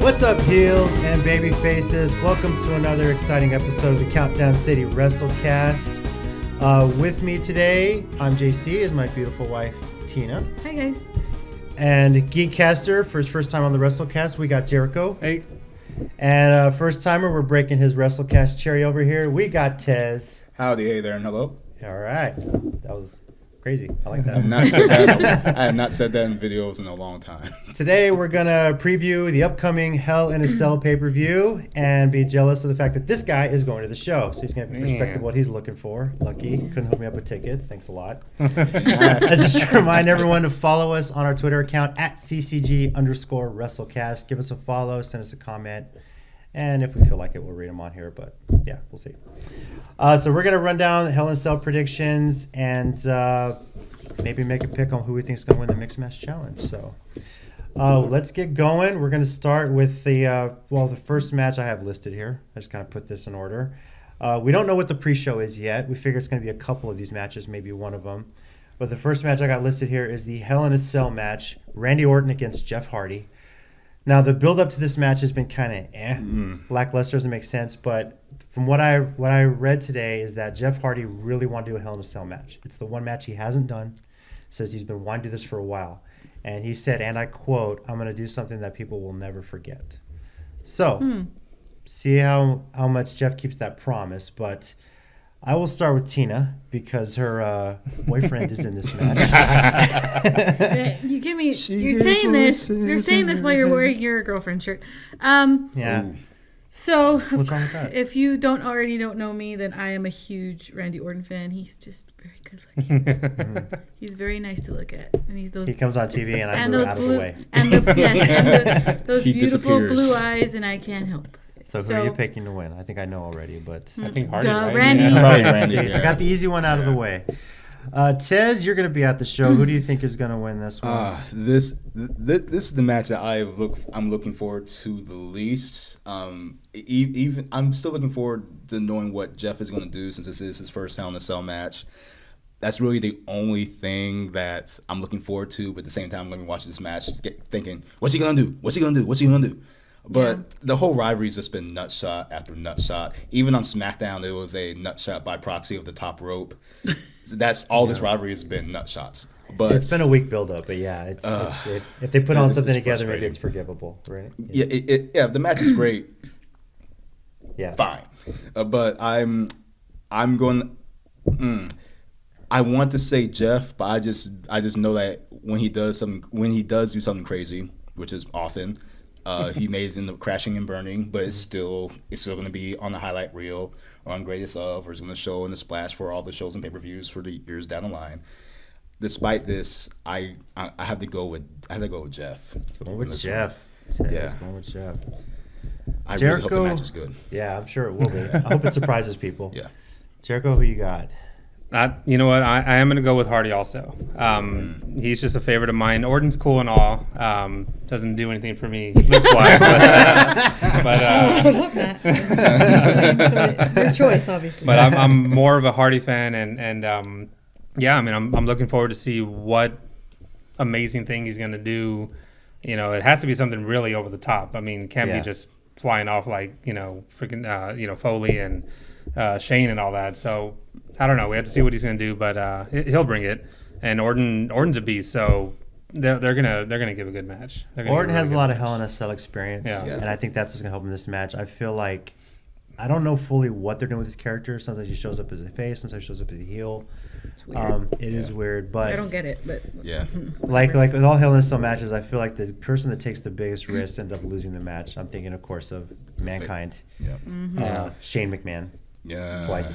What's up, heels and baby faces? Welcome to another exciting episode of the Countdown City WrestleCast. With me today, I'm JC, is my beautiful wife, Tina. Hi, guys. And Geekcaster, for his first time on the WrestleCast, we got Jericho. Hey. And first timer, we're breaking his WrestleCast cherry over here. We got Tez. Howdy, hey there, and hello. All right. That was crazy. I like that. I have not said that in videos in a long time. Today, we're going to preview the upcoming Hell in a Cell pay-per-view and be jealous of the fact that this guy is going to the show. So he's going to have perspective of what he's looking for. Lucky. Couldn't hook me up with tickets. Thanks a lot. Just remind everyone to follow us on our Twitter account at @CCG_WrestleCast. Give us a follow. Send us a comment. And if we feel like it, we'll read them on here. But yeah, we'll see. So we're going to run down Hell in a Cell predictions and maybe make a pick on who we think is going to win the Mixed Match Challenge. So let's get going. We're going to start with the first match I have listed here. I just kind of put this in order. We don't know what the pre-show is yet. We figure it's going to be a couple of these matches, maybe one of them. But the first match I got listed here is the Hell in a Cell match, Randy Orton against Jeff Hardy. Now, the build-up to this match has been kind of lackluster, doesn't make sense, but from what I read today is that Jeff Hardy really wanted to do a Hell in a Cell match. It's the one match he hasn't done. Says he's been wanting to do this for a while. And he said, and I quote, "I'm going to do something that people will never forget." So, see how much Jeff keeps that promise, but I will start with Tina because her boyfriend is in this match. You give me. You're saying this. You're saying this while you're wearing your girlfriend shirt. Yeah. So What's wrong with that? if you don't know me, then I am a huge Randy Orton fan. He's just very good looking. He's very nice to look at, and He comes on TV and I move out of the way. And those beautiful blue eyes, and I can't help. So who are you picking to win? I think I know already, but I think Hardy, right? Randy. Yeah. Probably Randy. See, I got the easy one out of the way. Tez, you're going to be at the show. Who do you think is going to win this one? This is the match that I'm looking forward to the least. Even I'm still looking forward to knowing what Jeff is going to do since this is his first Hell in a Cell match. That's really the only thing that I'm looking forward to. But at the same time, I'm going to watch this match thinking, what's he going to do? What's he going to do? What's he going to do? But the whole rivalry's just been nut shot after nut shot. Even on SmackDown, it was a nut shot by proxy of the top rope. So that's all this rivalry has been, nut shots. But it's been a weak build-up, but yeah, if they put on something together, maybe it's forgivable, right? Yeah, if the match is great, fine. But I'm going. I want to say Jeff, but I just know that when he does do something crazy, which is often. He may end up crashing and burning, but it's still going to be on the highlight reel or on Greatest Of, or it's going to show in the splash for all the shows and pay-per-views for the years down the line. Despite this, I have to go with Jeff. Going with Jeff. Going with Jeff. I Jericho, really hope the match is good. Yeah, I'm sure it will be. I hope it surprises people. Yeah. Jericho, who you got? You know what? I am going to go with Hardy also. He's just a favorite of mine. Orton's cool and all. Doesn't do anything for me looks-wise. I love that. Your choice, obviously. But I'm more of a Hardy fan, and I'm looking forward to see what amazing thing he's going to do. You know, it has to be something really over the top. I mean, it can't be just flying off like, freaking, Foley and Shane and all that. So I don't know. We have to see what he's going to do, but he'll bring it. And Orton's a beast, so they're gonna give a good match. Orton has a lot of Hell in a Cell experience, yeah. And I think that's what's gonna help him in this match. I feel like I don't know fully what they're doing with his character. Sometimes he shows up as a face, sometimes he shows up as a heel. It's weird. It is weird, but I don't get it. But like with all Hell in a Cell matches, I feel like the person that takes the biggest risk ends up losing the match. I'm thinking, of course, of Mankind, Shane McMahon, twice.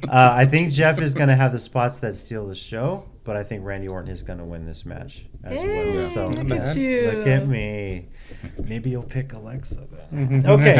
I think Jeff is going to have the spots that steal the show, but I think Randy Orton is going to win this match as Hey, well. So look at you. look at me. Maybe you'll pick Alexa then. Mm-hmm. Okay.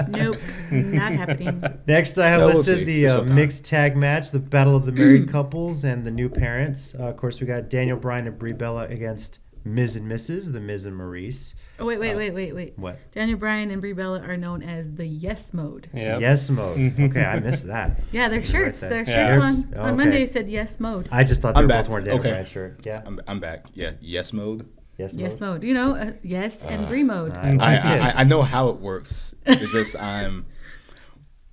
Nope, not happening. Next, I have No, we'll listed see. the There's still time. mixed tag match, the Battle of the Married Couples and the New Parents. Of course, we got Daniel Bryan and Brie Bella against Miz and Mrs., the Miz and Maurice. Oh, wait. What? Daniel Bryan and Brie Bella are known as the Yes Mode. Yep. Yes mode. Okay, I missed that. Yeah, their shirts. Right Their there. shirts Yeah. on Okay. Monday said Yes Mode. I just thought they I'm were back. both wearing Daniel Okay. Bryan shirt. Yeah. I'm back. Yeah, yes mode. Yes mode. Yes Mode. You know, Yes and Brie Mode. I like it. I know how it works. It's just I'm.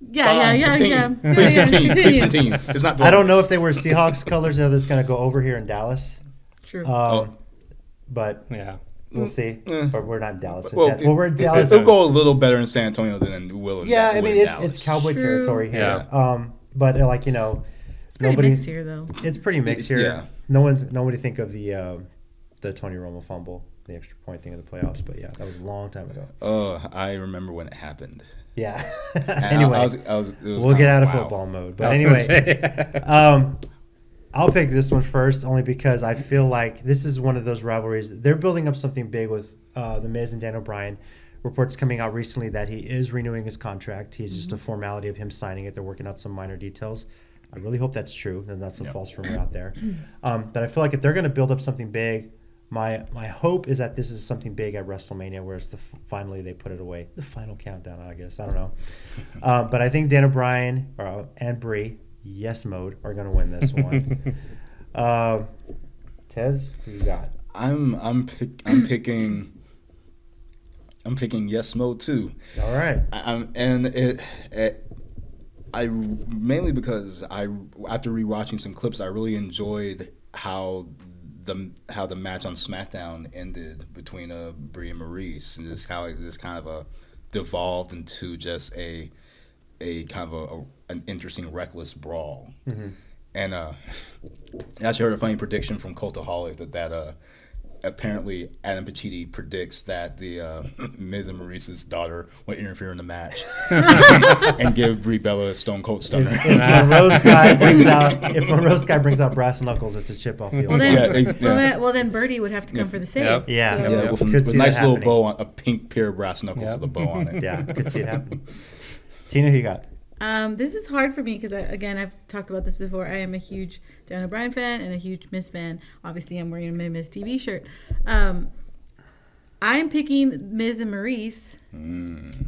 Yeah. Continue. Yeah, Please yeah, continue. Please continue. It's not. I don't know if they were Seahawks colors that it's going to go over here in Dallas. True. But Yeah. we'll see. Eh. But we're not in Dallas. Well, We're in Dallas. It'll go a little better in San Antonio than it will in Yeah, I mean in it's Dallas. cowboy True. territory here. Yeah. But like it's pretty nobody. mixed here, though. It's pretty mixed here. Yeah. Nobody think of the Tony Romo fumble, the extra point thing in the playoffs. But yeah, that was a long time ago. Oh, I remember when it happened. Yeah. And Anyway, I was, it was we'll kinda, get out of wow. football mode. I But was gonna anyway, say. I'll pick this one first, only because I feel like this is one of those rivalries. They're building up something big with The Miz and Daniel Bryan. Reports coming out recently that he is renewing his contract. He's just a formality of him signing it. They're working out some minor details. I really hope that's true, and that's a false rumor out there. But I feel like if they're going to build up something big, my hope is that this is something big at WrestleMania, where it's finally they put it away. The final countdown, I guess. I don't know. But I think Daniel Bryan and Brie, yes mode, are going to win this one. Tez, who you got? I'm picking yes mode too. All right. I mainly because after rewatching some clips, I really enjoyed how the match on SmackDown ended between Brie and Maurice, and just how it just kind of devolved into just a kind of an interesting reckless brawl. Mm-hmm. And I actually heard a funny prediction from Cultaholic that apparently Adam Pacitti predicts that the Miz and Maurice's daughter will interfere in the match and give Brie Bella a Stone Cold Stunner. If Monroe's guy brings out brass knuckles, it's a chip off the Well, old. then, well, then Birdie would have to come for the save. Yep. Yeah. So- Yeah, with Could a see that nice little happening. bow on a pink pair of brass knuckles Yep. with a bow on it. Yeah, could see it happening. Tina, who you got? This is hard for me because, again, I've talked about this before. I am a huge Daniel Bryan fan and a huge Miz fan. Obviously, I'm wearing a Miz TV shirt. I'm picking Miz and Maurice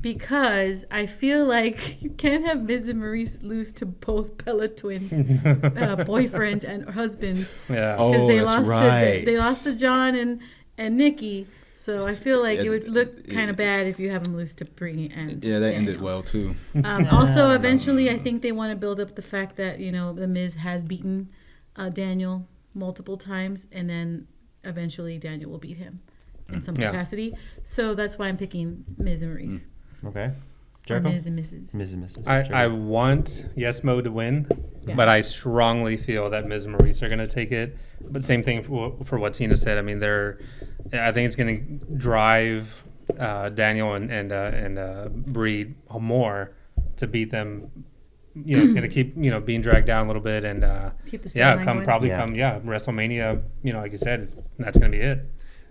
because I feel like you can't have Miz and Maurice lose to both Bella twins, boyfriends and husbands. Yeah. Oh, Because they that's lost right. they lost to John and Nikki. So I feel like Yeah, it would look kind of bad if you have them lose to Brie and Yeah, that ended Daniel. well too. Also, eventually, I think they want to build up the fact that, the Miz has beaten Daniel multiple times, and then eventually Daniel will beat him in some Yeah. capacity. So that's why I'm picking Miz and Maurice. Okay. Or Jericho? Miz and Mrs. Ms. and Mrs. I Jericho. want yes mode to win, Yeah. but I strongly feel that Miz and Maurice are going to take it. But same thing for what Tina said. I mean, I think it's going to drive Daniel and Brie more to beat them. It's going to keep being dragged down a little bit, and Keep the storyline going. WrestleMania. Like you said, that's going to be it.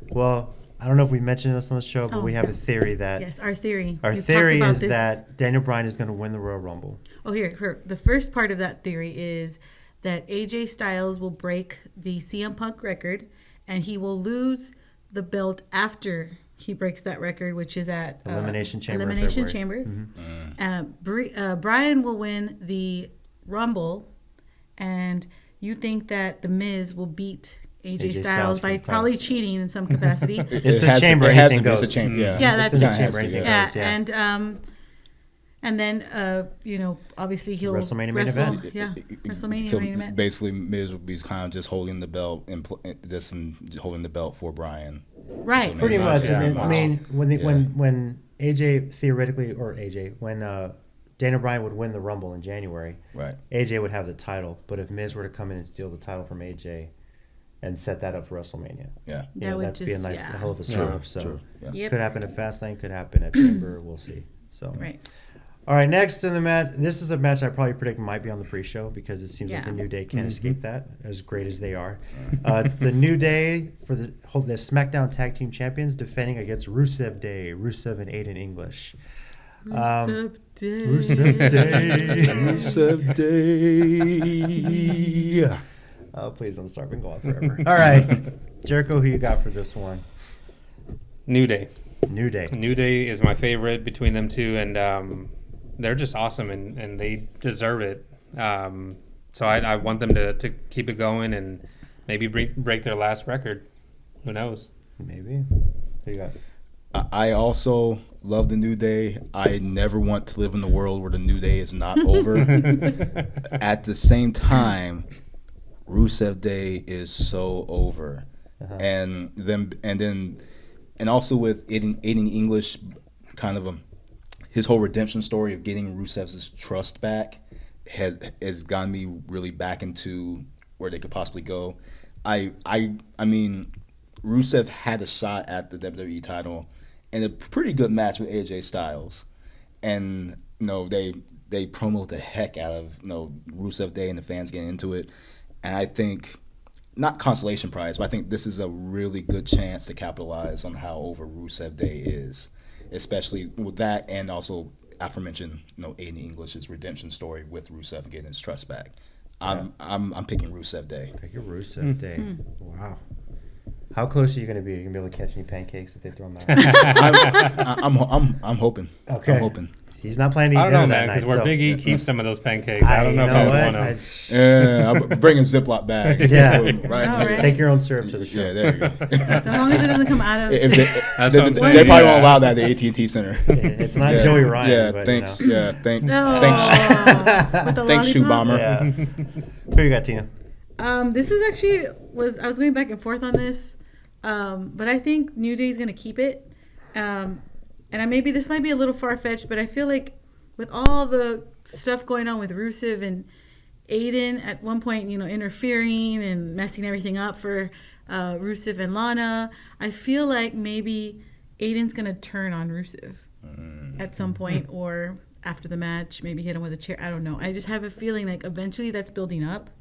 Well, I don't know if we mentioned this on the show, but Oh. we have a theory that Yes, our theory. our We've theory talked about is this. that Daniel Bryan is going to win the Royal Rumble. Oh, here. The first part of that theory is that AJ Styles will break the CM Punk record, and he will lose the belt after he breaks that record, which is at Elimination Chamber in Elimination February. Chamber. Brian will win the Rumble, and you think that The Miz will beat AJ Styles Styles for by the title. probably cheating in some capacity. It's a has to- chamber, It has anything to be. It's a goes. chamber. Yeah. Yeah, It's that's in the it. chamber, anything Yeah, goes, yeah. and then obviously he'll WrestleMania main wrestle. event. Yeah, WrestleMania So main event. basically, Miz would be kind of just holding the belt and holding the belt for Brian. Right. Pretty much. Yeah. I mean, when Yeah. when AJ theoretically, when Daniel Bryan would win the Rumble in January, Right. AJ would have the title. But if Miz were to come in and steal the title from AJ and set that up for WrestleMania, Yeah. That would that'd be a just- nice, yeah. hell of a True, setup. So true, yeah. Yep. could happen at Fastlane, could happen at Chamber. We'll see. So Right. All right, next in the match. This is a match I probably predict might be on the pre-show because it seems like the Yeah. New Day can't escape that, as great as they are. It's the New Day for the SmackDown Tag Team Champions defending against Rusev Day, Rusev and Aiden English. Rusev Day. Rusev Day. Rusev Day. Oh, please don't start. We can go on forever. All right, Jericho, who you got for this one? New Day. New Day. New Day is my favorite between them two, and they're just awesome, and they deserve it. So I want them to keep it going and maybe break their last record. Who knows? Maybe. Who you got? I also love the New Day. I never want to live in a world where the New Day is not over. At the same time, Rusev Day is so over, and also with Aiden English, kind of his whole redemption story of getting Rusev's trust back has gotten me really back into where they could possibly go. I mean, Rusev had a shot at the WWE title in a pretty good match with AJ Styles, and they promoted the heck out of Rusev Day and the fans getting into it. And I think, not consolation prize, but I think this is a really good chance to capitalize on how over Rusev Day is, especially with that, and also aforementioned, Aiden English's redemption story with Rusev getting his trust back. I'm picking Rusev Day. Pick your Rusev Day. Wow. How close are you going to be? Are you going to be able to catch any pancakes if they throw them out? I'm hoping. Okay. I'm hoping. He's not planning to eat I don't know, dinner that man, because night, where so- Big E keeps some of those pancakes, I don't know if I want them. Yeah, I'm bringing Ziploc bag. Yeah. Right. right. Take your own syrup to the show. Yeah, there you go. As long as it doesn't come out of. If That's they what I'm saying, probably yeah. won't allow that at the AT&T Center. It's not Yeah. Joey Ryan. Yeah, but, thanks. You know. Yeah, thanks. With the Thanks, Shoe lollipop? Bomber. Yeah. Who you got, Tina? This is actually I was going back and forth on this, but I think New Day's gonna keep it, and maybe this might be a little far fetched, but I feel like with all the stuff going on with Rusev and Aiden at one point, interfering and messing everything up for Rusev and Lana, I feel like maybe Aiden's gonna turn on Rusev at some point or after the match, maybe hit him with a chair. I don't know. I just have a feeling like eventually that's building up.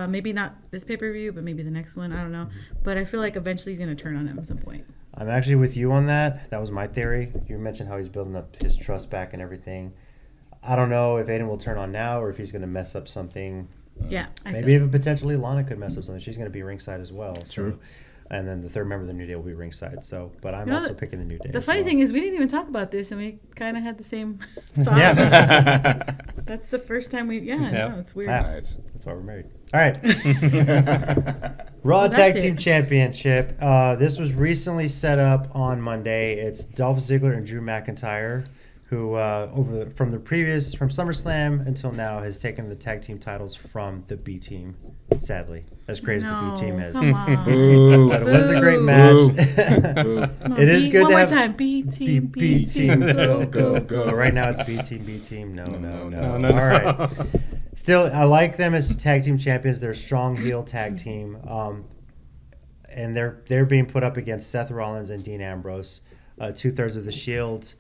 Maybe not this pay-per-view, but maybe the next one. I don't know. But I feel like eventually he's going to turn on him at some point. I'm actually with you on that. That was my theory. You mentioned how he's building up his trust back and everything. I don't know if Aiden will turn on now or if he's going to mess up something. Yeah. Maybe even potentially Lana could mess up something. She's going to be ringside as well. True. So, and then the third member of the New Day will be ringside. So, but I'm also picking the New Day. The funny thing is we didn't even talk about this, and we kind of had the same thought. Yeah. That's the first time we. Yeah, I Yeah. know. It's weird. Ah, Nice. that's why we're married. All right. Raw Well, Tag that's Team it. Championship. This was recently set up on Monday. It's Dolph Ziggler and Drew McIntyre, who from SummerSlam until now has taken the tag team titles from the B Team. Sadly, as great as the B Team is, Come on. Boo. but it was a great Boo. match. Boo. Come on, It is good one to more have time. B Team, B Team. Go, go, go. Right now it's B Team. No. No. All right. Still, I like them as tag team champions. They're a strong heel tag team, and they're being put up against Seth Rollins and Dean Ambrose, 2/3 of the Shield,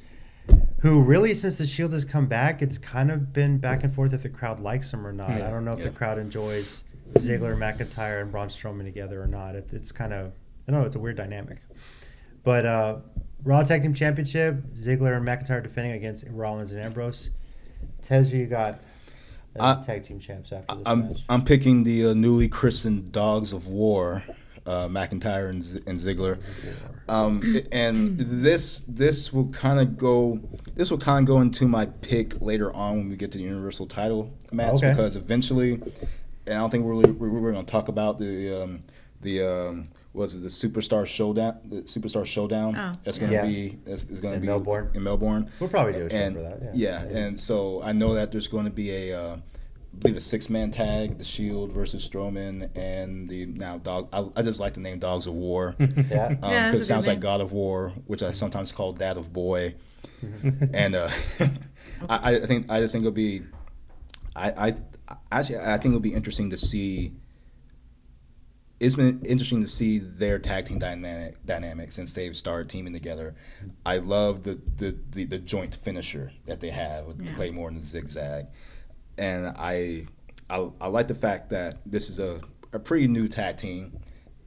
who really, since the Shield has come back, it's kind of been back and forth if the crowd likes them or not. I don't know if the crowd enjoys Ziggler, McIntyre, and Braun Strowman together or not. It's kind of, I don't know, it's a weird dynamic. But Raw Tag Team Championship, Ziggler and McIntyre defending against Rollins and Ambrose. Tez, who you got as tag team champs after this match? I'm picking the newly christened Dogs of War, McIntyre and Ziggler. And this will kind of go into my pick later on when we get to the Universal Title match, because eventually, and I don't think we're going to talk about the Superstar Showdown. The Superstar Showdown. That's going to be is going to be Melbourne. in Melbourne. We'll probably do a show for that. Yeah, and so I know that there's going to be I believe a 6-man tag, the Shield versus Strowman, and the Dog. I just like the name Dogs of War. Yeah. that's a It sounds good like God of War, which I sometimes call Dad of Boy. And I think it'll be. I think it'll be interesting to see it's been interesting to see their tag team dynamic since they've started teaming together. I love the joint finisher that they have with the Claymore and the zigzag, and I like the fact that this is a pretty new tag team,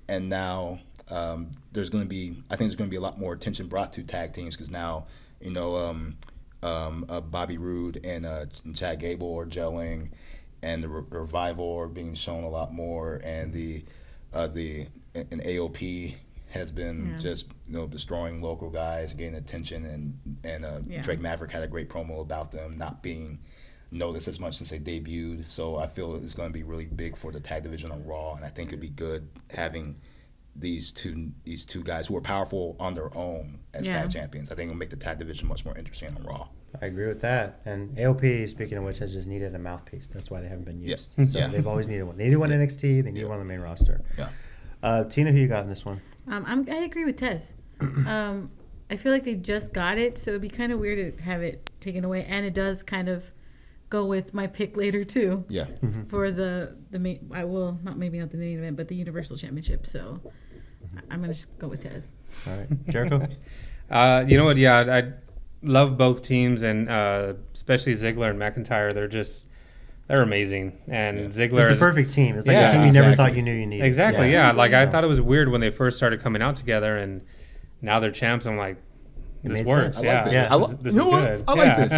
and now there's going to be a lot more attention brought to tag teams because now Bobby Roode and Chad Gable are gelling, and the Revival are being shown a lot more, and the AOP has been just destroying local guys, getting attention, and Drake Maverick had a great promo about them not being noticed as much since they debuted. So I feel it's going to be really big for the tag division on Raw, and I think it'd be good having these two guys who are powerful on their own as tag champions. I think it'll make the tag division much more interesting on Raw. I agree with that. And AOP, speaking of which, has just needed a mouthpiece. That's why they haven't been used. So they've always needed one. They needed one in NXT. They needed one on the main roster. Yeah. Tina, who you got in this one? I agree with Tez. I feel like they just got it, so it'd be kind of weird to have it taken away. And it does kind of go with my pick later too. Yeah. For the main, maybe not the main event, but the Universal Championship. So I'm gonna just go with Tez. All right, Jericho. You know what? Yeah, I love both teams, and especially Ziggler and McIntyre. They're amazing, and Ziggler is the perfect team. It's like a team you never thought you knew you needed. Exactly. Yeah. Like I thought it was weird when they first started coming out together, and now they're champs. I'm like, this works. Sense. I like this. This is good. I like this.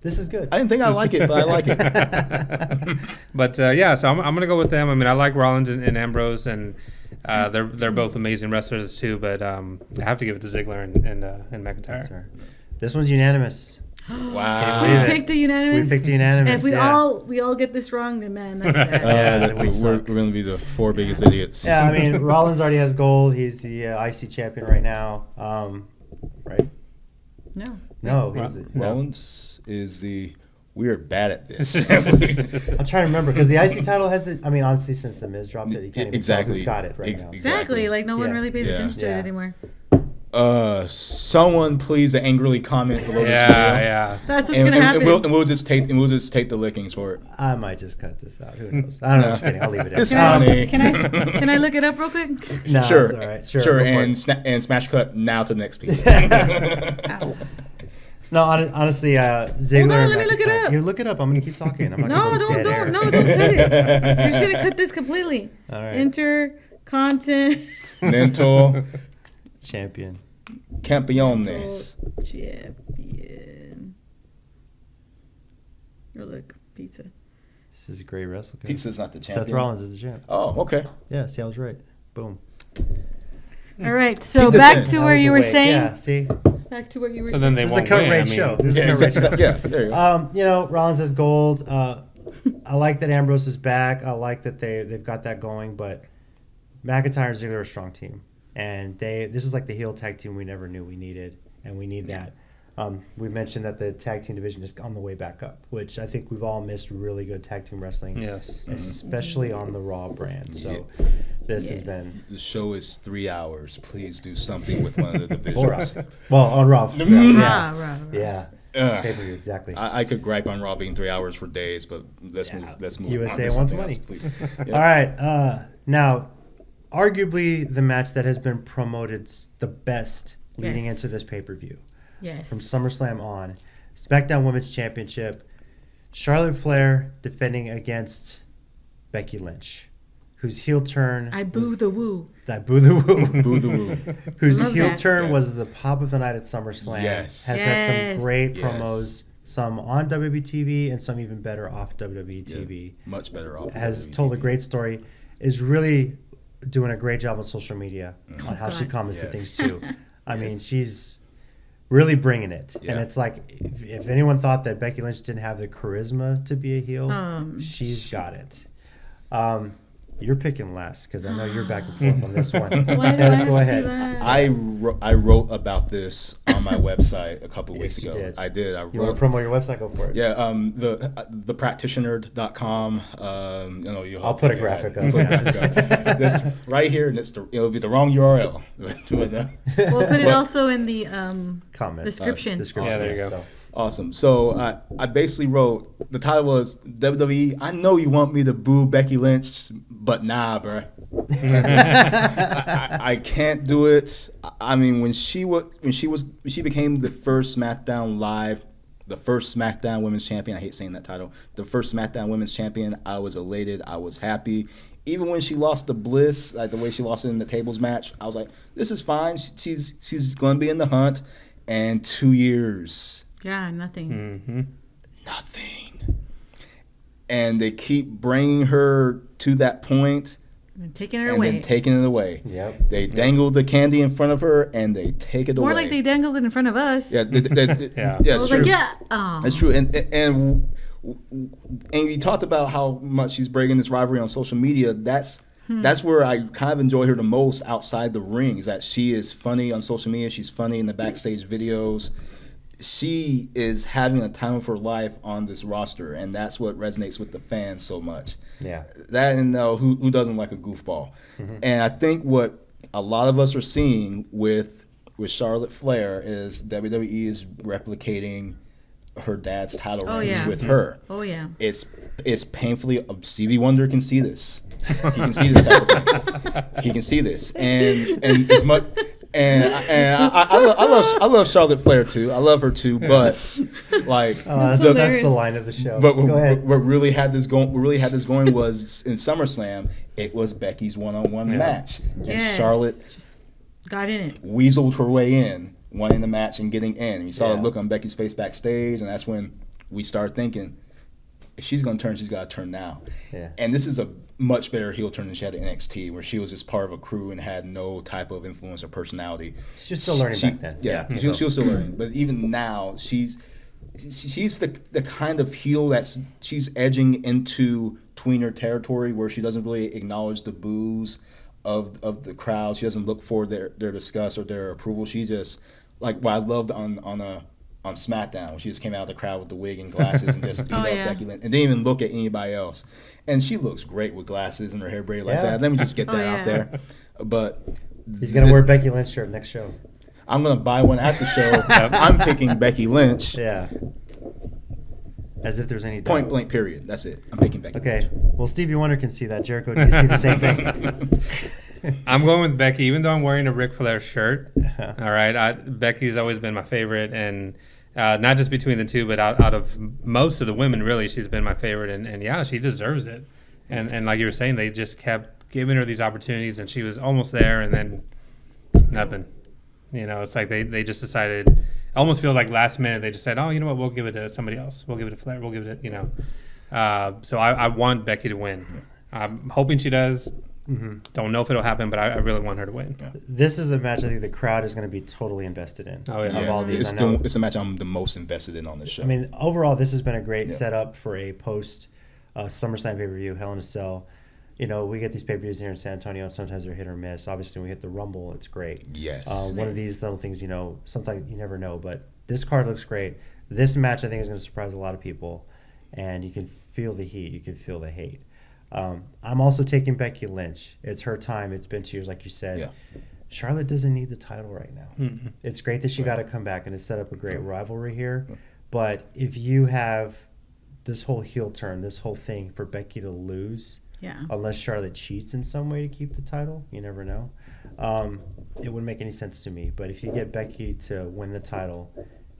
This is good. I didn't think I like it, but I like it. But so I'm gonna go with them. I mean, I like Rollins and Ambrose, and they're both amazing wrestlers too. But I have to give it to Ziggler and McIntyre. This one's unanimous. Wow. We picked a unanimous. We picked a unanimous. If we all get this wrong, then man, that's bad. We're going to be the four biggest idiots. Yeah, I mean, Rollins already has gold. He's the IC champion right now. Right? No. Rollins is the... We are bad at this. I'm trying to remember because the IC title hasn't. I mean, honestly, since the Miz dropped it, you can't even tell who's got it right now. Exactly. Like no one really pays attention to it anymore. Someone please angrily comment below this video. Yeah. That's what's gonna happen. And we'll just take the lickings for it. I might just cut this out. Who knows? I don't know. I'm just kidding. I'll leave it in. It's funny. Can I look it up real quick? No, sure. It's all right. Sure. And smash cut now to the next piece. No, honestly, Ziggler. Hold on, let me look it up. You look it up. I'm gonna keep talking. I'm not No, gonna don't cut it. You're just gonna cut this completely. All right. Enter content. Mental champion. Campeones. Champion. Oh, look, pizza. This is a great wrestler. Pizza's not the champion. Seth Rollins is the champ. Oh, okay. Yeah, see, I was right. Boom. All right, so back to where you were awake. saying. Yeah, see. Back to what you were So saying. then they This is a won't cut win. rate show. This is a cut rate show. Yeah, there you go. Rollins has gold. I like that Ambrose is back. I like that they've got that going. But McIntyre and Ziggler are a strong team, and this is like the heel tag team we never knew we needed, and we need that. We mentioned that the tag team division is on the way back up, which I think we've all missed really good tag team wrestling. Yes. Especially on the Raw brand. So this has been... The show is 3 hours. Please do something with one of the divisions. Well, on Raw. Raw. Yeah. Pay-per-view, exactly. I could gripe on Raw being 3 hours for days, but let's move USA on to something 120. else, please. All right. Now, arguably the match that has been promoted the best leading into this pay-per-view. Yes. From SummerSlam on. SmackDown Women's Championship. Charlotte Flair defending against Becky Lynch, whose heel turn... I boo the woo. I boo the woo. Boo the woo. Whose heel turn was the pop of the night at SummerSlam. Yes. Has had some great promos, some on WWE TV and some even better off WWE TV. Much better off. Has told a great story. Is really doing a great job on social media on how she comments to things too. I mean, she's really bringing it. And it's like, if anyone thought that Becky Lynch didn't have the charisma to be a heel, she's got it. You're picking last because I know you're back and forth on this one. Tez, go ahead. I wrote about this on my website a couple weeks ago. Did. I did. You want to promote your website? Go for it. Yeah, thepractitioner.com. I'll put a graphic up. This right here, and it'll be the wrong URL. We'll put it also in the comment description. Yeah, there you go. So. Awesome. So I basically wrote, the title was WWE, I know you want me to boo Becky Lynch, but nah, bruh. I can't do it. I mean, when she became the first SmackDown Live, the first SmackDown Women's Champion. I hate saying that title. The first SmackDown Women's Champion. I was elated. I was happy. Even when she lost to Bliss, like the way she lost it in the tables match, I was like, this is fine. She's going to be in the hunt. And 2 years. Yeah, nothing. Mm-hmm. Nothing. And they keep bringing her to that point. And taking her and away. then taking it away. Yep. They dangle the candy in front of her and they take it More away. like they dangled it in front of us. Yeah, Yeah. yeah, I was true. like, yeah. Oh. That's true. And you talked about how much she's breaking this rivalry on social media. That's where I kind of enjoy her the most outside the ring. Is that she is funny on social media. She's funny in the backstage videos. She is having a time of her life on this roster, and that's what resonates with the fans so much. Yeah. That and who doesn't like a goofball? Mm-hmm. And I think what a lot of us are seeing with Charlotte Flair is WWE is replicating her dad's title reigns with her. Oh, yeah. It's painfully. Stevie Wonder can see this. He can see this type of thing. He can see this, and as much. And I love Charlotte Flair too. I love her too, but like That's the line of the show. But Go ahead. what really had this going was in SummerSlam. It was Becky's one-on-one match, and Yes. Charlotte Just got in it. weaseled her way in, winning the match and getting in. And you saw Yeah. the look on Becky's face backstage, and that's when we started thinking, if she's going to turn, she's got to turn now. Yeah. And this is a much better heel turn than she had at NXT, where she was just part of a crew and had no type of influence or personality. She's still learning back then. Yeah, she was still learning. But even now, she's the kind of heel she's edging into tweener territory, where she doesn't really acknowledge the boos of the crowd. She doesn't look for their disgust or their approval. She just, like what I loved on SmackDown, when she just came out of the crowd with the wig and glasses and just beat up Becky Lynch and didn't even look at anybody else. And she looks great with glasses and her hair braided like that. Let me just get that out there. But He's gonna wear Becky Lynch shirt next show. I'm gonna buy one at the show. I'm picking Becky Lynch. Yeah. As if there's any doubt. Point blank. Period. That's it. I'm picking Becky. Okay. Well, Stevie Wonder can see that. Jericho, do you see the same thing? I'm going with Becky, even though I'm wearing a Ric Flair shirt. All right, Becky's always been my favorite, and not just between the two, but out of most of the women, really, she's been my favorite, and yeah, she deserves it. And like you were saying, they just kept giving her these opportunities, and she was almost there, and then nothing. You know, it's like they just decided. It almost feels like last minute they just said, oh, you know what, we'll give it to somebody else. We'll give it to Flair. We'll give it to, you know. So I want Becky to win. I'm hoping she does. Mm-hmm. Don't know if it'll happen, but I really want her to win. Yeah. This is a match I think the crowd is going to be totally invested in. Oh, yeah. Of all these. It's the match I'm the most invested in on this show. I mean, overall, this has been a great setup for a post SummerSlam pay-per-view, Hell in a Cell. You know, we get these pay-per-views here in San Antonio, and sometimes they're hit or miss. Obviously, when we hit the Rumble, it's great. Yes. One of these little things, you know, sometimes you never know, but this card looks great. This match, I think, is going to surprise a lot of people, and you can feel the heat. You can feel the hate. I'm also taking Becky Lynch. It's her time. It's been 2 years, like you said. Yeah. Charlotte doesn't need the title right now. Mm-hmm. It's great that she got to come back, and it's set up a great rivalry here. But if you have this whole heel turn, this whole thing for Becky to lose, unless Charlotte cheats in some way to keep the title, you never know. It wouldn't make any sense to me. But if you get Becky to win the title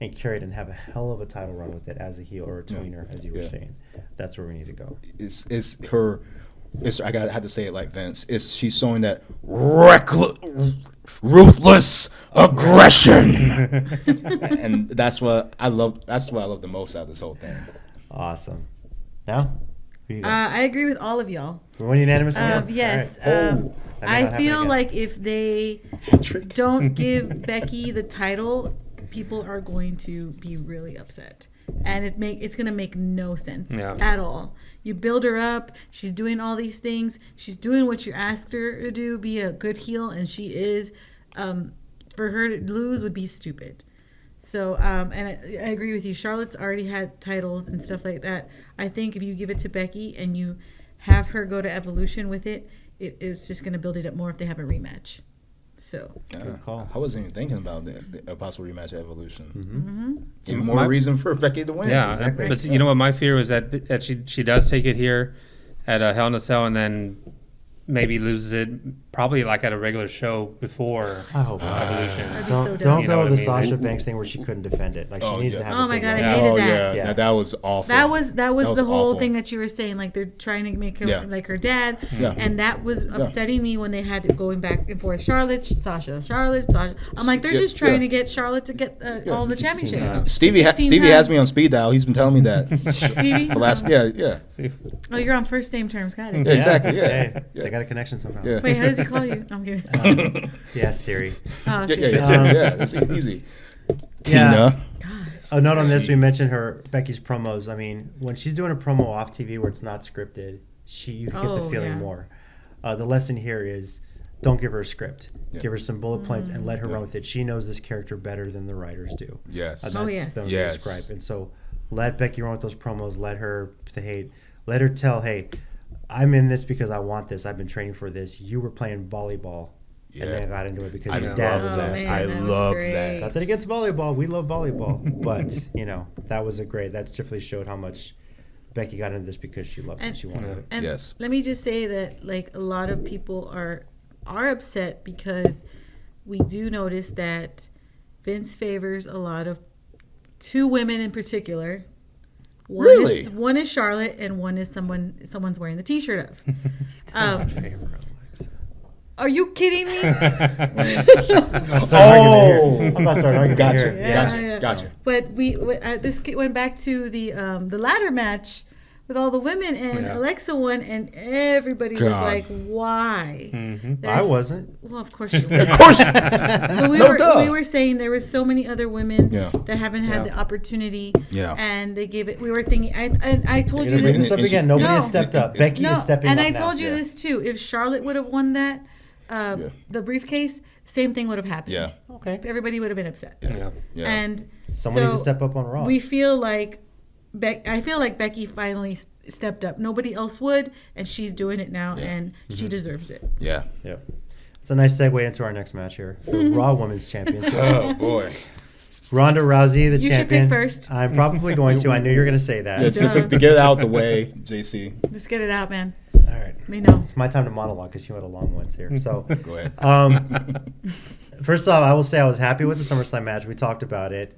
and carry it and have a hell of a title run with it as a heel or a tweener, as you were saying, that's where we need to go. I had to say it like Vince. She's showing that ruthless aggression, and that's what I love. That's what I love the most out of this whole thing. Awesome. Now, who you got? I agree with all of y'all. We're unanimous. Yes. Right. I feel like if they Hat-trick. don't give Becky the title, people are going to be really upset, and it's going to make no sense at all. You build her up. She's doing all these things. She's doing what you asked her to do, be a good heel, and she is. For her to lose would be stupid. So, and I agree with you. Charlotte's already had titles and stuff like that. I think if you give it to Becky and you have her go to Evolution with it, it is just going to build it up more if they have a rematch. So, good call. I wasn't even thinking about a possible rematch at Evolution. Mm-hmm. Even more reason for Becky to win. Yeah, exactly. But you know what? My fear was that she does take it here at Hell in a Cell, and then maybe loses it probably like at a regular show before I hope not. Evolution. That'd be so Don't dumb. You know go what with I the mean? Sasha Banks thing where she couldn't defend it. Like she Oh, needs yeah. to have. Oh a my big God, I match. hated Oh that. yeah, Yeah. that was awful. That was That was the whole awful. thing that you were saying. Like they're trying to make her Yeah. like her dad, Yeah. and that was upsetting me when they had to going back and forth. Charlotte. I'm like, they're Yeah, just trying yeah. to get Charlotte to get all the championships. Stevie 16 has times. me on speed dial. He's been telling me that. Stevie. The last, yeah. Oh, you're on first name terms. Got it. Yeah, exactly. Yeah. Hey, Yeah. they got a connection somehow. Yeah. Wait, how does he call you? I'm kidding. Yeah, Siri. Oh, Yeah, seriously. it's easy. Yeah. Tina. A note on this: we mentioned Becky's promos. I mean, when she's doing a promo off TV where it's not scripted, you get the Oh, feeling yeah. more. The lesson here is don't give her a script. Yeah. Give her some bullet points and let her Yeah. run with it. She knows this character better than the writers do. Yes. That's Oh, yes. been Yes. described. And so let Becky run with those promos. Let her say, hey, let her tell, hey, I'm in this because I want this. I've been training for this. You were playing volleyball. Yeah. And then I got into it because I your dad love was that. awesome. man, I that was love great. that. Not that against volleyball. We love volleyball. But, that was that definitely showed how much Becky got into this because she loved it. And- She wanted it. And Yes. let me just say that like a lot of people are upset because we do notice that Vince favors a lot of two women in particular. Really? One is Charlotte and one is someone's wearing the T-shirt of. Are you kidding me? I'm about to start arguing Gotcha. here. Yeah. Gotcha. But this went back to the ladder match with all the women, and Yeah. Alexa won, and everybody was God. like, "Why?" Mm-hmm. I wasn't. Well, of course you were. Of course. But No doubt. we were saying there were so many other women Yeah. that haven't had Yeah. the opportunity. Yeah. And they gave it. We were thinking. I told You're you gonna bring this. this up again. Nobody No. has stepped up. Becky No, is stepping and up I now. told you Yeah. this too. If Charlotte would have won that, the briefcase, same thing would have happened. Yeah. Okay. Everybody would have been upset. Yeah. Yeah. And Someone needs to so step up on Raw. we feel like I feel like Becky finally stepped up. Nobody else would, and she's doing it now, Yeah. and she deserves it. Yeah. Yeah. It's a nice segue into our next match here. The Raw Women's Championship. Oh boy. Ronda Rousey, the You should champion. pick first. I'm probably going to. I knew you were going to say that. Yeah, just to get it out the way, JC. Just get it out, man. All right. We know. It's my time to monologue because you had a long ones here. So, Go ahead. first off, I will say I was happy with the SummerSlam match. We talked about it.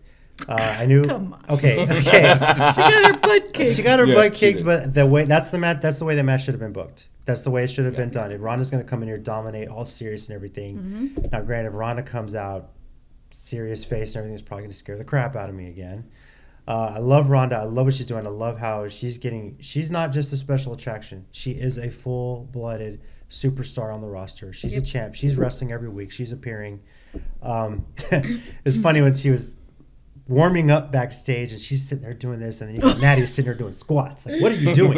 I knew. Come on. Okay. She got her butt kicked. She got her Yeah, butt she kicked, did. but the way that's the way the match should have been booked. That's the way it should have been done. And Ronda's going to come in here, dominate, all serious and everything. Mm-hmm. Now, granted, if Ronda comes out serious face and everything, is probably going to scare the crap out of me again. I love Ronda. I love what she's doing. I love how she's not just a special attraction. She is a full-blooded superstar on the roster. She's a champ. She's wrestling every week. She's appearing. It's funny when she was warming up backstage and she's sitting there doing this, and then you got Natty sitting there doing squats. Like, what are you doing?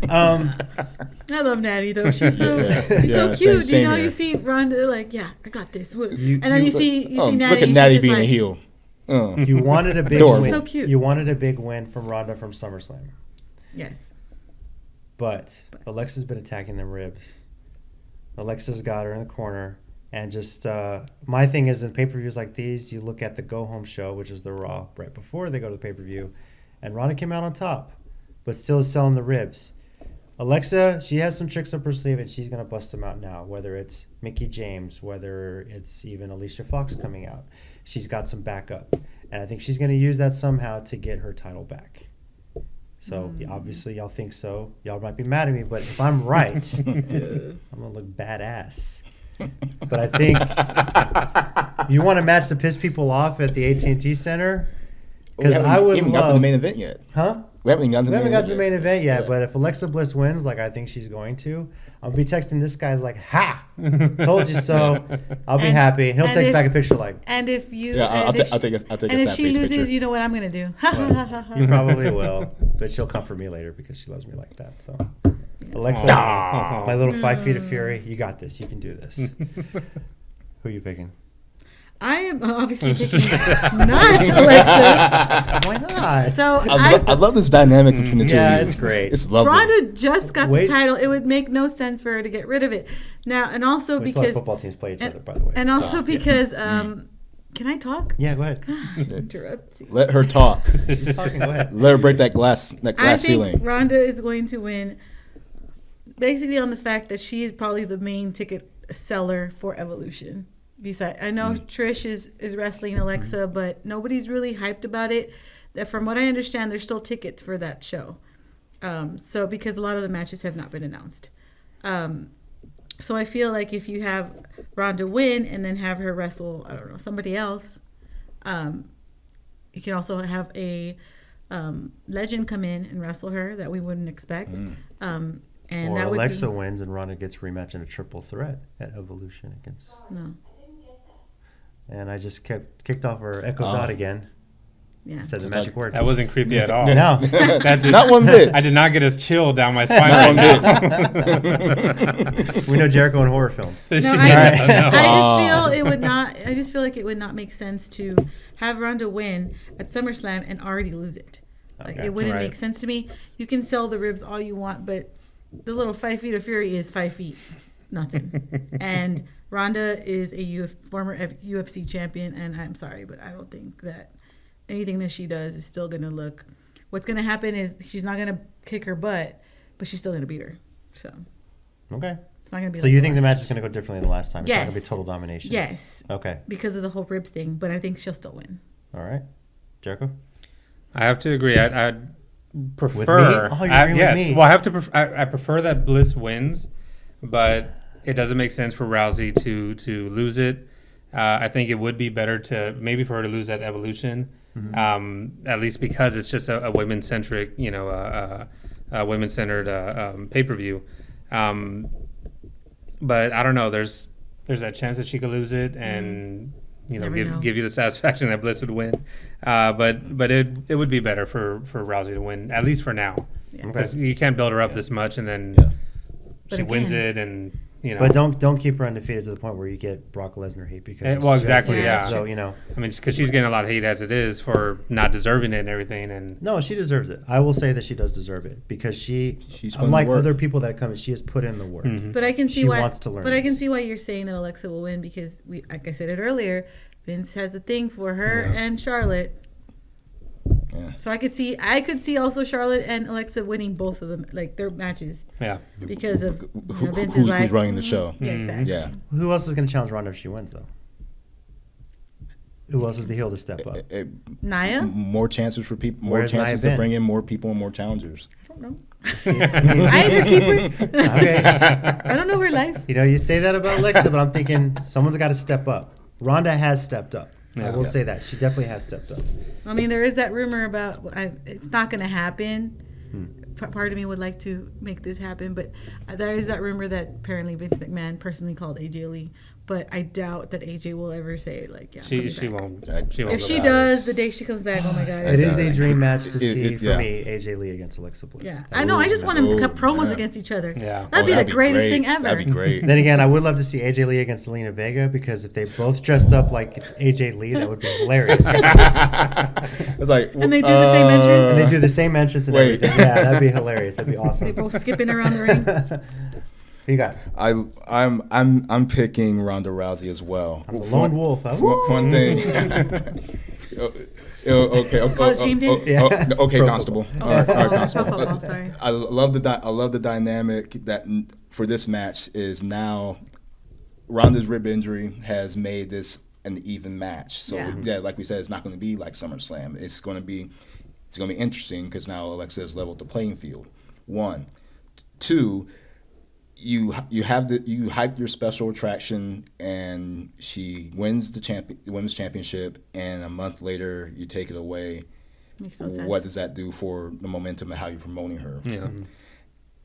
I love Natty though. She's so Yeah. she's so Yeah, cute. same You know, here. you see Ronda like, yeah, I got this. And then you- you see Natty. Look at and she's Natty just being like, a heel. You wanted a big Adorable. win. So cute. You wanted a big win from Ronda from SummerSlam. Yes. But Alexa's been attacking them ribs. Alexa's got her in the corner. And just my thing is in pay-per-views like these, you look at the go-home show, which is the Raw, right before they go to the pay-per-view. And Ronda came out on top, but still is selling the ribs. Alexa, she has some tricks up her sleeve, and she's going to bust them out now, whether it's Mickie James, whether it's even Alicia Fox coming out. She's got some backup. And I think she's going to use that somehow to get her title back. So obviously y'all think so. Y'all might be mad at me, but if I'm right, I'm going to look badass. But I think you want a match to piss people off at the AT&T Center? Because I would even got to the main event yet. Huh? We haven't gotten to We the haven't main got to the event main event yet, Yeah. but if Alexa Bliss wins, like I think she's going to, I'll be texting this guy like, "Ha! Told you so." I'll be And- happy. He'll and take if- back a picture like, And if you, Yeah, I'll and if take a and sad if she face loses, picture. you know what I'm gonna do. "You probably will," but she'll come for me later because she loves me like that. So, Alexa, Aw. my little 5 feet of fury, you got this. You can do this. Who are you picking? I am obviously picking not Alexa. Why not? So I love this dynamic between the two Yeah, of you. it's great. It's lovely. Ronda just got Wait. the title. It would make no sense for her to get rid of it now, and also We still have because football teams play each other, by the way. and also So, yeah. because can I talk? Yeah, go ahead. Interrupt. Let her talk. You're talking, go ahead. Let her break that glass I think ceiling. Ronda is going to win basically on the fact that she is probably the main ticket seller for Evolution. Besides, I know Trish is wrestling Alexa, but nobody's really hyped about it. That from what I understand, there's still tickets for that show. So because a lot of the matches have not been announced. So I feel like if you have Ronda win and then have her wrestle, I don't know, somebody else, you can also have a legend come in and wrestle her that we wouldn't expect. And or that Alexa would be, wins and Ronda gets rematch in a triple threat at Evolution against. No. And I just kicked off our Echo Dot again. Yeah. Said the magic word. That wasn't creepy at all. No. That did, Not one bit. I did not get as chill down my spine right now. We know Jericho in horror films. No, Yeah, no. I just feel it would not. I just feel like it would not make sense to have Ronda win at SummerSlam and already lose it. Like Okay. it wouldn't Right. make sense to me. You can sell the ribs all you want, but the little 5 feet of fury is 5 feet, nothing. And Ronda is a former UFC champion, and I'm sorry, but I don't think that anything that she does is still gonna look. What's gonna happen is she's not gonna kick her butt, but she's still gonna beat her. So Okay. it's not gonna be. So like you the think the last match is going to go differently than the last time? It's not going to be Yes. total domination? Yes, Okay. because of the whole rib thing, but I think she'll still win. All right. Jericho? I have to agree. I'd prefer. Oh, you're agreeing with me. Well, I have to. I prefer that Bliss wins, but it doesn't make sense for Rousey to lose it. I think it would be better to maybe for her to lose at Evolution, at least because it's just a women centric, women centered pay per view. But I don't know. There's that chance that she could lose it and. Never know. Give you the satisfaction that Bliss would win, but it would be better for Rousey to win, at least for now, Yeah. because you can't build her up this much and then But she wins again- it, and But don't keep her undefeated to the point where you get Brock Lesnar hate because Well, exactly, yeah. So I mean, because she's getting a lot of hate as it is for not deserving it and everything, and no, she deserves it. I will say that she does deserve it because she's put in the unlike work. other people that come in, she has put in the work. But I can see She why. wants to learn But I can this. see why you're saying that Alexa will win because like I said it earlier, Vince has a thing for her and Charlotte. Yeah. So I could see also Charlotte and Alexa winning both of them, like their matches, Yeah. because of Vince Who's is like running the show? Yeah, exactly. Yeah. Who else is going to challenge Ronda if she wins, though? Who else is the heel to step up? Naya? More chances for people. More Where's Nia chances to been? bring in more people and more challengers. I don't know. I mean, I ain't her keeper. okay. I don't know her life. You say that about Alexa, but I'm thinking someone's got to step up. Ronda has stepped up. I will say that. She definitely has stepped up. I mean, there is that rumor about it's not going to happen. Part of me would like to make this happen, but there is that rumor that apparently Vince McMahon personally called AJ Lee, but I doubt that AJ will ever say like, yeah. she coming back. won't. She won't. If go she back. does, the day she comes back, oh my god! It is a doubt it. dream match to see for yeah. me, AJ Lee against Alexa Bliss. Yeah, That I know. would I be just want nice. them to cut promos yeah. against each other. Yeah. That'd be the greatest great. thing ever. That'd be great. Then again, I would love to see AJ Lee against Selena Vega because if they both dressed up like AJ Lee, that would be hilarious. It's like, And they do the same entrance? And they do the same entrance and Wait. everything. Yeah, that'd be hilarious. That'd be They awesome. both skipping around the ring. Who you got? I'm picking Ronda Rousey as well. I'm the lone wolf. Huh? For one thing. Okay. College game day? Okay, Pro Constable. football. All right, Pro Constable. football, sorry. I love the dynamic that for this match is now Ronda's rib injury has made this an even match. So Yeah. like we said, it's not going to be like SummerSlam. It's going to be interesting because now Alexa has leveled the playing field. 1, 2. You hype your special attraction and she wins the women's championship, and a month later you take it away. Makes no sense. What does that do for the momentum and how you're promoting her? Yeah.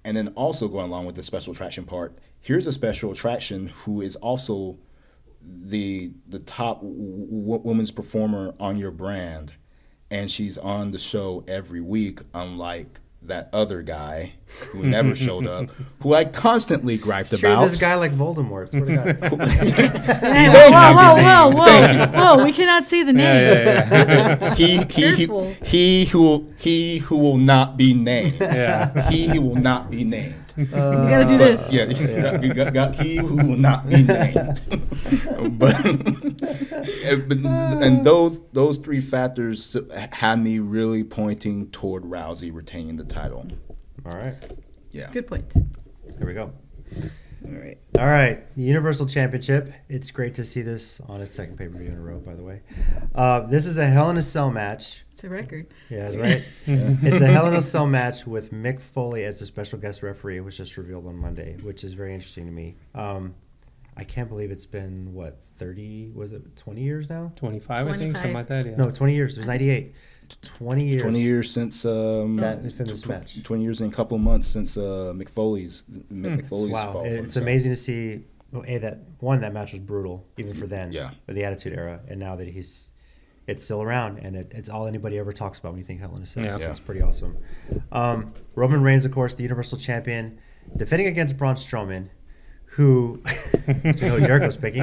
And then also going along with the special attraction part, here's a special attraction who is also the top women's performer on your brand, and she's on the show every week, unlike that other guy who never showed up, who I constantly griped Treat about. this guy like Voldemort. Swear to God. Hey, whoa! We cannot say the name. Yeah. Careful. He who will not be named. Yeah. He who will not be named. You gotta do this. Yeah, you got he who will not be named. and those three factors had me really pointing toward Rousey retaining the title. All right. Yeah. Good point. There we go. All right. All right, the Universal Championship. It's great to see this on its second pay-per-view in a row, by the way. This is a Hell in a Cell match. It's a record. Yeah, that's right. It's a Hell in a Cell match with Mick Foley as the special guest referee, which just revealed on Monday, which is very interesting to me. I can't believe it's been, 20 years now? 25, I think, 25. something like that. Yeah. No, 20 years. It was 98. 20 years. 20 years since That it's been this match. 20 years and a couple of months since McFoley's Wow, fall. it's amazing to see. Well, that match was brutal, even for then. Yeah. For the Attitude Era, and now that it's still around, and it's all anybody ever talks about when you think Hell in a Cell. Yeah. It's pretty awesome. Roman Reigns, of course, the Universal Champion, defending against Braun Strowman, who Jericho's picking.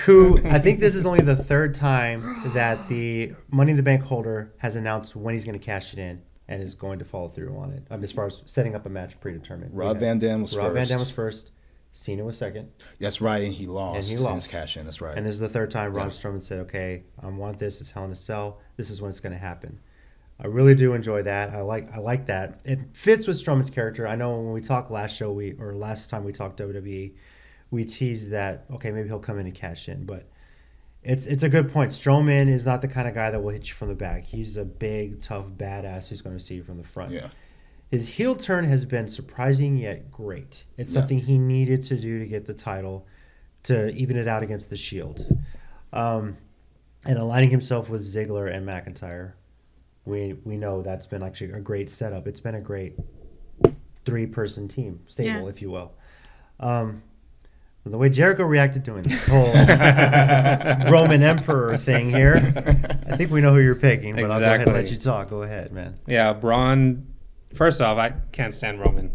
Who I think this is only the third time that the Money in the Bank holder has announced when he's going to cash it in and is going to follow through on it. As far as setting up a match predetermined. Rob Van Dam was Rob Van first. Dam was first. Cena was second. That's right, and he lost. And he lost. his cash in. That's right. And this is the third time Braun Yeah. Strowman said, "Okay, I want this. It's Hell in a Cell. This is when it's going to happen." I really do enjoy that. I like that. It fits with Strowman's character. I know when we talked last time we talked WWE, we teased that maybe he'll come in and cash in, but it's a good point. Strowman is not the kind of guy that will hit you from the back. He's a big, tough badass who's going to see you from the front. Yeah. His heel turn has been surprising yet great. It's something he needed to do to get the title, to even it out against the Shield, and aligning himself with Ziggler and McIntyre. We know that's been actually a great setup. It's been a great 3-person team, stable, if you will. The way Jericho reacted doing this whole Roman Emperor thing here, I think we know who you're picking, but I'll go ahead and let you talk. Go ahead, man. Yeah, Braun. First off, I can't stand Roman.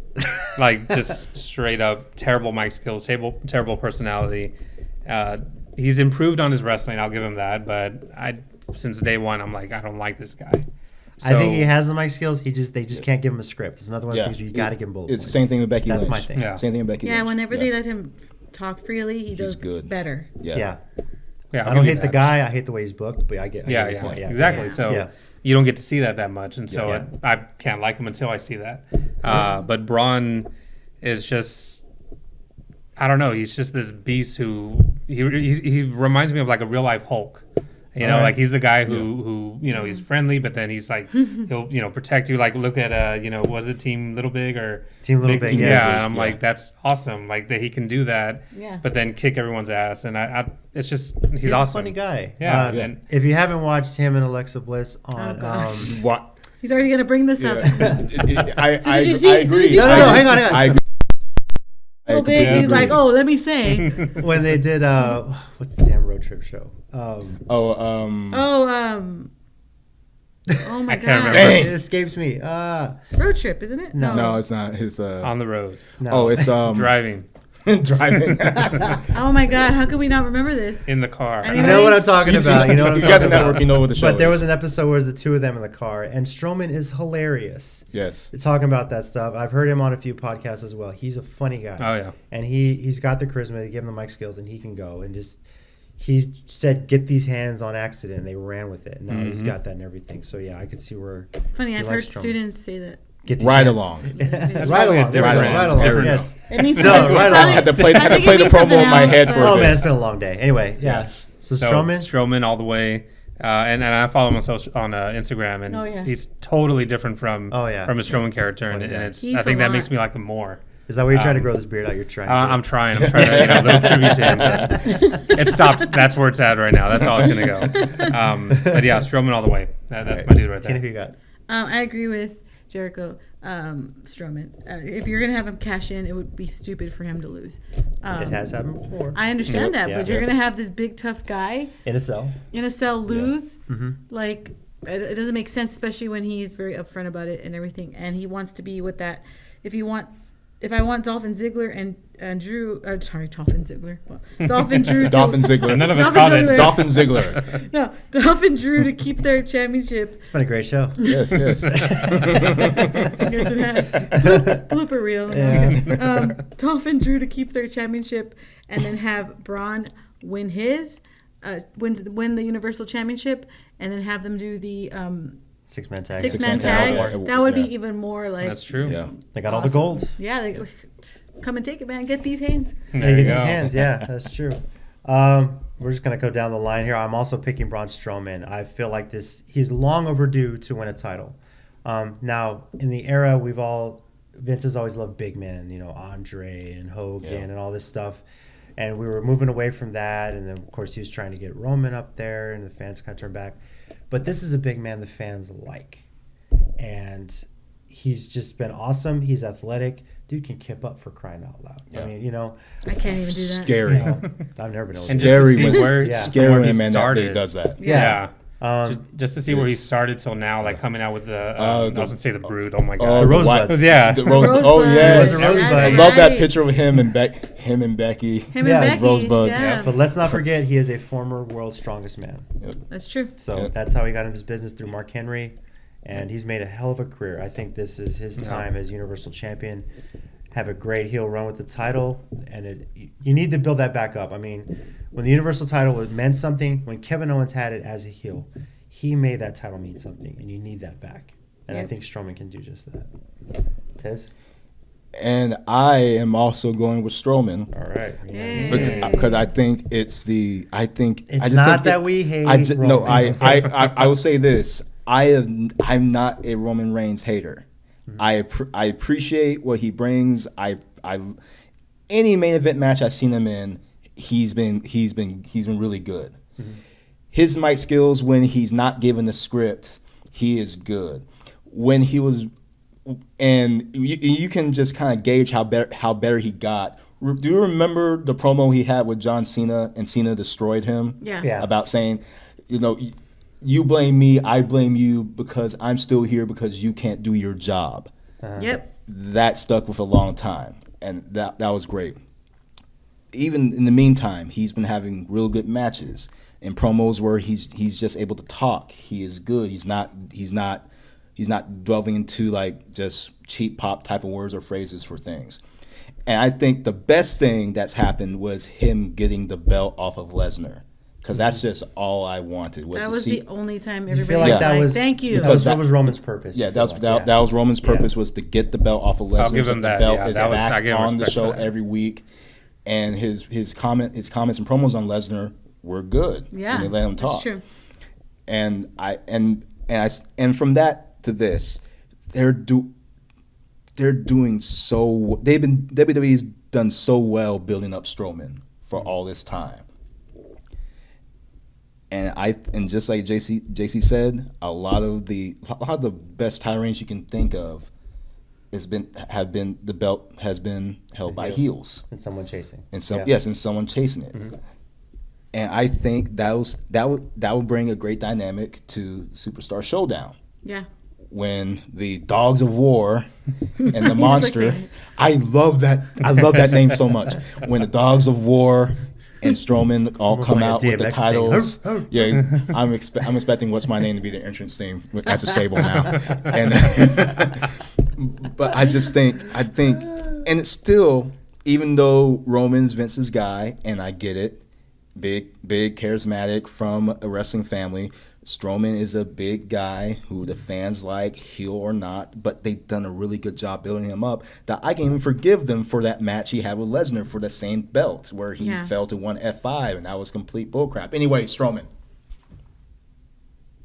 Just straight up terrible mic skills, terrible personality. He's improved on his wrestling. I'll give him that. But since day one, I'm like, I don't like this guy. I think he has the mic skills. They just can't give him a script. It's another one of those things where you got to give him bullet It's points. the same thing with Becky That's Lynch. my thing. Yeah. Same thing with Becky Lynch. Yeah, whenever they let him talk freely, he does good. better. Yeah. Yeah, I don't hate the guy. I hate the way he's booked, but I get Yeah, the point. exactly. So you don't get to see that much, and so Yeah. I can't like him until I see that. But Braun is just, I don't know. He's just this beast who he reminds me of like a real life Hulk. Like he's the guy who he's friendly, but then he's like he'll protect you. Like look at was it Team Little Big or Team Little Big? Yeah, and I'm like, that's awesome. Like that he can do that. Yeah. But then kick everyone's ass, and it's just he's a awesome. funny guy. Yeah. And if you haven't watched him and Alexa Bliss on, What? He's already going to bring this up. I as you see- agree. as soon as you- No, hang on. I agree. Little big, he was like, "Oh, let me say." when they did what's the damn road trip show? Oh my I can't God. remember. It escapes me. Road trip, isn't it? no, it's not his. On the road, No. Oh, it's driving driving. Oh my God, how can we not remember this? in the car. I You know what I'm talking about. You know what I'm You got talking the network, about. you know what the show But there is. was an episode where it was the two of them in the car, and Strowman is hilarious. Yes. Talking about that stuff. I've heard him on a few podcasts as well. He's a funny guy. Oh yeah. And he's got the charisma. They give him the mic skills, and he can go. And he said, "Get these hands on accident." And they ran with it. And now he's got that and everything. So yeah, I could see where. Funny, I've he heard likes Strowman. students say that. Get these Ride hands. along. That's Right probably a along. different- Right along. different- Yes. It needs No, to be- right on. probably- I had to play I think the it needs promo something in my else, head but- for a Oh bit. man, it's been a long day. Anyway, yeah. Yes. So So Strowman. all the way, and I follow him on Instagram, and Oh, yeah. he's totally different from Oh, yeah. from a Strowman character, and, Oh, yeah. and it's He's I think a that lot. makes me like him more. Is that why you're trying to grow this beard out? You're trying. I'm trying to, a little tribute to him. But it stopped. That's where it's at right now. That's all it's gonna go. But yeah, Strowman all the way. That's my dude right Tina, there. who you got? I agree with Jericho. Strowman. If you're gonna have him cash in, it would be stupid for him to lose. It has happened before. I understand that, Yeah. but you're gonna have this big tough guy In a cell. in a cell lose. Mm-hmm. Like it doesn't make sense, especially when he's very upfront about it and everything, and he wants to be with that. If I want Dolphin Ziggler and Drew, Dolphin Ziggler. Well, Dolphin Drew. to- Dolphin Ziggler. None of us Dolphin called it. Ziggler. Dolphin Ziggler. No, Dolphin Drew to keep their championship. It's been a great show. Yes, yes. Yes, it has. Blooper reel. Yeah. Dolphin Drew to keep their championship, and then have Braun win the Universal Championship, and then have them do the 6-man tag. Six-man tag. tag. Yeah. That would be Yeah. even more like. That's true. Yeah. They got all the gold. Yeah, they come and take it, man. Get these hands. They There get you these go. hands. Yeah, that's true. We're just gonna go down the line here. I'm also picking Braun Strowman. I feel like he's long overdue to win a title. Now, in the era Vince has always loved big men, Andre and Hogan and all this stuff. And we were moving away from that. And then, of course, he was trying to get Roman up there, and the fans kind of turned back. But this is a big man the fans like. And he's just been awesome. He's athletic. Dude can kip up for crying out loud. Yeah. I mean, I can't even do that. Scary. I've never been able to And do just Scary to see when- where, Yeah. Scary where when he a man that started. big does that. Yeah. that. Just to see where he Yes. started till now, like coming out with I was gonna say the Brood. Oh my Oh, god. The the Rosebuds. white- Yeah. The rose, Rosebuds. oh yes, It was a Rosebud. I That's love that right. picture of him and Becky. Him Yeah, and it's Becky. Rosebuds. Yeah. But let's not forget, he is a former world's strongest man. That's true. So Yeah. that's how he got into this business, through Mark Henry. And he's made a hell of a career. I think this is his time as Universal Champion. Have a great heel run with the title. And you need to build that back up. I mean, when the Universal title meant something, when Kevin Owens had it as a heel, he made that title mean something. And you need that back. And I Yep. think Strowman can do just that. Tiz? And I am also going with Strowman. All right. Yay. Because I think it's It's not that we hate No, Roman. I will say this. I'm not a Roman Reigns hater. Mm-hmm. I appreciate what he brings. Any main event match I've seen him in, he's been really good. Mm-hmm. His mic skills, when he's not given the script, he is good. When he was, and you can just kind of gauge how better he got. Do you remember the promo he had with John Cena, and Cena destroyed him? Yeah. About saying, you blame me, I blame you because I'm still here because you can't do your job. Yep. That stuck with a long time, and that was great. Even in the meantime, he's been having real good matches and promos where he's just able to talk. He is good. He's not delving into like just cheap pop type of words or phrases for things. And I think the best thing that's happened was him getting the belt off of Lesnar, because that's just all I wanted. That was the only time You everybody feel like was that like, was thank you. that was Roman's purpose. Yeah, you feel that was Roman's purpose, was to get the belt off of Lesnar. I'll give so him the that. belt Yeah, is that was- I back give him on the respect show for that. every week, and his comments and promos on Lesnar were good. Yeah, and they let him talk. that's true. And from that to this, WWE's done so well building up Strowman for all this time. And just like JC said, a lot of the best title reigns you can think of the belt has been held by heels. And someone chasing. And someone chasing it. Mm-hmm. And I think that would bring a great dynamic to Superstar Showdown, Yeah. when the Dogs of War and the Monster. I love that name so much. When the Dogs of War and Strowman all Almost come like a out with the DMX titles. thing. Yeah, I'm expecting What's My Name to be the entrance theme as a stable now. And but I think, and it's still, even though Roman's Vince's guy, and I get it, big charismatic from a wrestling family, Strowman is a big guy who the fans like, heel or not, but they've done a really good job building him up, that I can even forgive them for that match he had with Lesnar for the same belt where he fell to one F5, and that was complete bullcrap. Anyway, Strowman.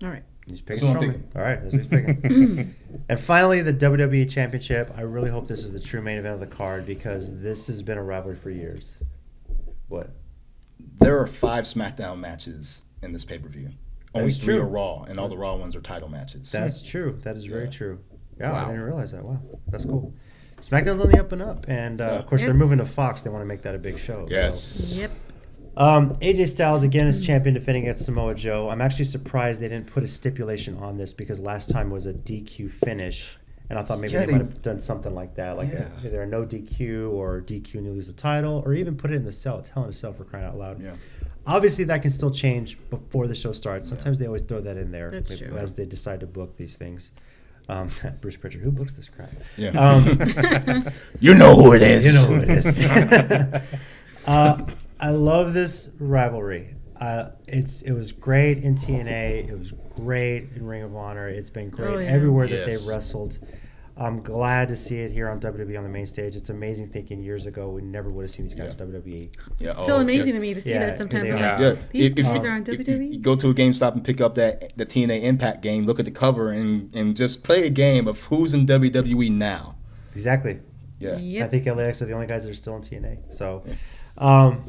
All right. He's That's picking what I'm Strowman. picking. All right, that's what he's picking. And finally, the WWE Championship. I really hope this is the true main event of the card, because this has been a rivalry for years. What? There are 5 SmackDown matches in this pay-per-view. Only That's 3 true. are Raw, and all the Raw ones are title matches. That's true. That is very Yeah. true. Yeah, Wow. I didn't realize that. Wow, that's cool. SmackDown's on the up and up, and of course Yep. they're moving to Fox. They want to make that a big show. Yes. So. Yep. AJ Styles again is champion, defending against Samoa Joe. I'm actually surprised they didn't put a stipulation on this, because last time was a DQ finish, and I thought maybe Yeah, they might have done something like that, like Yeah. either a no DQ or DQ and you lose the title, or even put it in the cell. It's Hell in a Cell, for crying out loud. Yeah. Obviously, that can still change before the show starts. Sometimes they always throw that in there That's true. as they decide to book these things. Bruce Pritchard, who books this crap? Yeah. You know who it is. You know who it is. I love this rivalry. It was great in TNA. It was great in Ring of Honor. It's been great yeah. everywhere that Yes. they've wrestled. I'm glad to see it here on WWE on the main stage. It's amazing thinking years ago we never would have seen these guys Yeah. on WWE. Yeah, It's still amazing to me to see Yeah, that sometimes. they I'm are. like, Yeah. these If guys you- are on if WWE? you go to a GameStop and pick up the TNA Impact game, look at the cover and just play a game of who's in WWE now. Exactly. Yeah. Yep, I think LAX are the only guys that are still in TNA. So,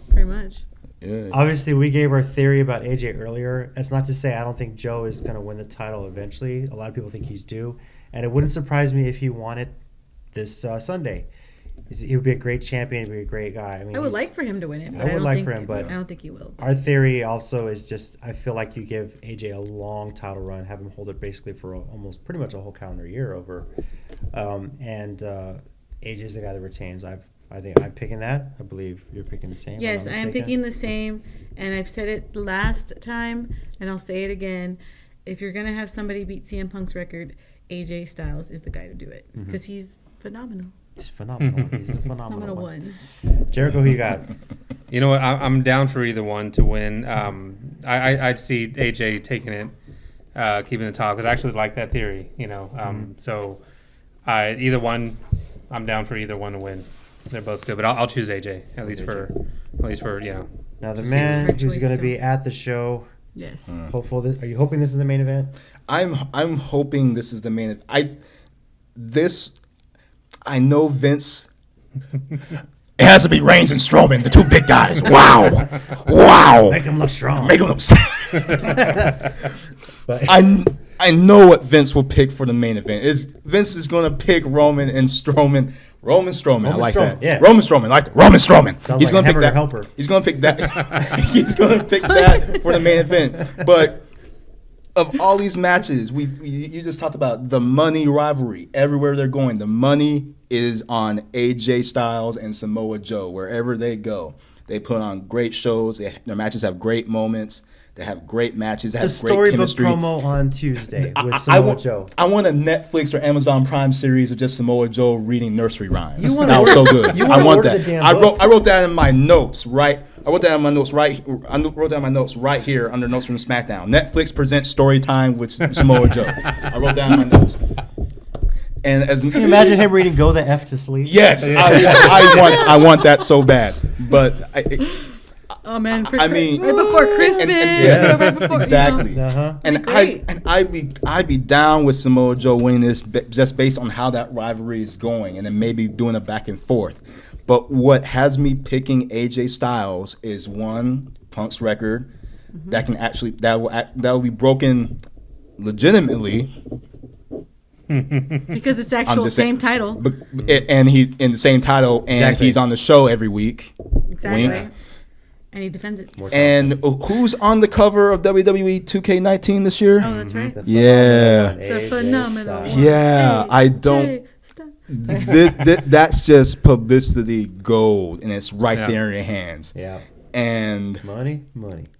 pretty much. Yeah. obviously, we gave our theory about AJ earlier. That's not to say I don't think Joe is going to win the title eventually. A lot of people think he's due. And it wouldn't surprise me if he won it this Sunday. He would be a great champion. He'd be a great guy. I mean, I would he's- like for him to win it, but I would don't like think, for him, but- I don't think he will. Our theory also is just I feel like you give AJ a long title run, have him hold it basically for almost pretty much a whole calendar year over, and AJ's the guy that retains. I think I'm picking that. I believe you're picking the same. if I'm Yes, not I am mistaken. picking the same, and I've said it last time, and I'll say it again. If you're gonna have somebody beat CM Punk's record, AJ Styles is the guy to do it because he's phenomenal. He's phenomenal. He's the phenomenal Phenomenal one. one. Jericho, who you got? You know what? I'm down for either one to win. I'd see AJ taking it, keeping the title because I actually like that theory. So either one, I'm down for either one to win. They're both good, but I'll choose AJ at least for Now the To see man her who's choice, so. going to so. be at the show. Yes. Are you hoping this is the main event? I'm hoping this is the main. I know Vince. It has to be Reigns and Strowman, the two big guys. Wow. Make him look strong. Make them upset. But I know what Vince will pick for the main event. Vince is going to pick Roman and Strowman. Roman Strowman, I like Strowman, that. yeah. Roman Strowman, I like that. Roman Strowman. Sounds He's like going a to pick hamburger that. helper. He's going to pick that. He's going to pick that for the main event. But of all these matches, you just talked about the money rivalry. Everywhere they're going, the money is on AJ Styles and Samoa Joe. Wherever they go, they put on great shows. Their matches have great moments. They have great matches. They the have great storybook chemistry. promo on Tuesday with I Samoa Joe. want a Netflix or Amazon Prime series of just Samoa Joe reading nursery rhymes. You wanna That was so good. you I wanna want order that. the damn I book. wrote that in my notes. Right. I wrote that in my notes. Right. I wrote down my notes right here under notes from SmackDown. Netflix presents story time with Samoa Joe. I wrote down in my notes. And as Can you imagine him reading "Go the F to Sleep"? Yes, I want that so bad. But Oh man, I mean- right before Christmas, yes, right before, exactly. Uh-huh. And Great. I'd be down with Samoa Joe winning this just based on how that rivalry is going, and then maybe doing a back and forth. But what has me picking AJ Styles is one, Punk's record that can actually that will be broken legitimately. because it's actual just saying- same title. And he's in the same title, and Exactly. he's on the show every week. Exactly. Wink. And he defends it. More And who's on the cover of WWE 2K19 this year? Oh, that's right. The Yeah. phenomenal one, The AJ phenomenal Styles. one. Yeah, I AJ don't- Styles. That's just publicity gold, and it's right Yeah. there in your hands. Yeah. And Money.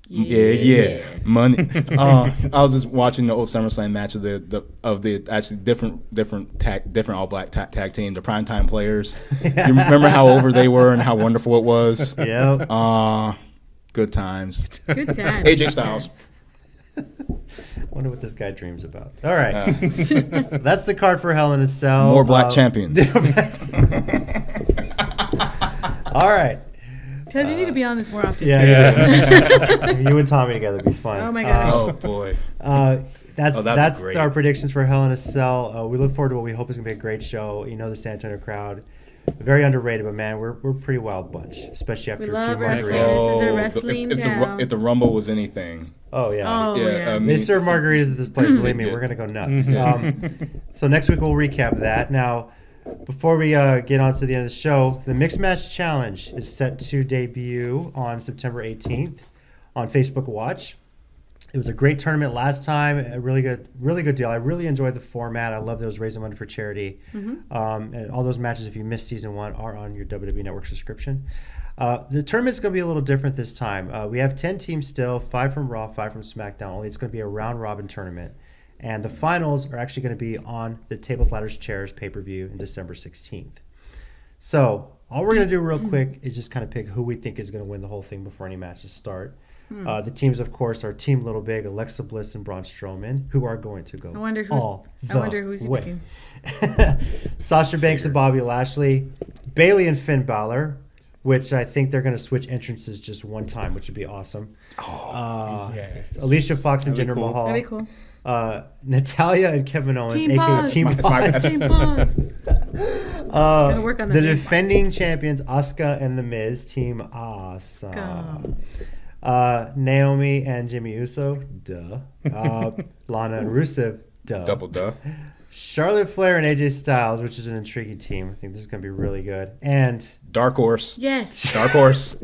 yeah, money. I was just watching the old SummerSlam match of the actually different all black tag team, the primetime players. You remember how over they were and how wonderful it was. Yep. Good times. Good time. AJ Styles. Wonder what this guy dreams about. All right. That's the card for Hell in a Cell. More black champions. All right. Because you need to be on this more often. Yeah. You and Tommy together would be fun. Oh my gosh. Oh boy. That's that'd be that's great. our predictions for Hell in a Cell. We look forward to what we hope is gonna be a great show. You know the San Antonio crowd, very underrated, but man, we're a pretty wild bunch, especially after We a few love margaritas. wrestling. This is a Oh, wrestling if town. the Rumble was anything. Oh yeah. Oh, Yeah, yeah. They serve margaritas at this place. Believe me, Yeah. we're gonna go nuts. Yeah. So next week we'll recap that. Now, before we get on to the end of the show, the Mixed Match Challenge is set to debut on September 18th on Facebook Watch. It was a great tournament last time. A really good deal. I really enjoyed the format. I love those raising money for charity. And all those matches, if you missed season 1, are on your WWE Network subscription. The tournament's going to be a little different this time. We have 10 teams still, 5 from Raw, 5 from SmackDown. Only it's going to be a round-robin tournament. And the finals are actually going to be on the Tables, Ladders, Chairs pay-per-view in December 16th. So all we're going to do real quick is just kind of pick who we think is going to win the whole thing before any matches start. The teams, of course, are Team Little Big, Alexa Bliss, and Braun Strowman, who are going to go I wonder all who's the he way. picking. Sasha Banks and Bobby Lashley, Bayley and Finn Balor, which I think they're going to switch entrances just one time, which would be awesome. Yes. Alicia Fox and That'd be Jinder cool. Mahal. That'd be cool. Natalia and Kevin Owens, Team aka Pause. Team It's my- Pause. Team Pause. Gotta work on that The name. defending champions, Asuka and The Miz, Team Asuka. Naomi and Jimmy Uso, duh. Lana and Rusev, duh. Double duh. Charlotte Flair and AJ Styles, which is an intriguing team. I think this is going to be really good. And Dark horse. Yes. Dark horse.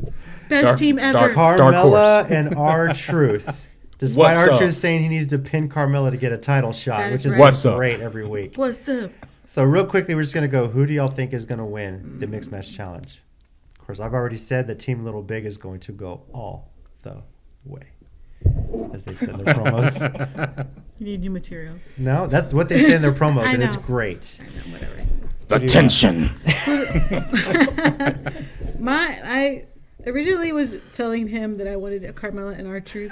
Best team ever. Carmella horse. and R-Truth. Despite What's R-Truth up? saying he needs to pin Carmella to get a title shot, That which is is right. What's up? great every week. What's up? So real quickly, we're just going to go, who do y'all think is going to win the Mixed Match Challenge? Of course, I've already said that Team Little Big is going to go all the way, as they've said in their promos. You need new material. No, that's what they say in their promos, I and it's know. great. I know, whatever. The tension. I originally was telling him that I wanted a Carmella and R-Truth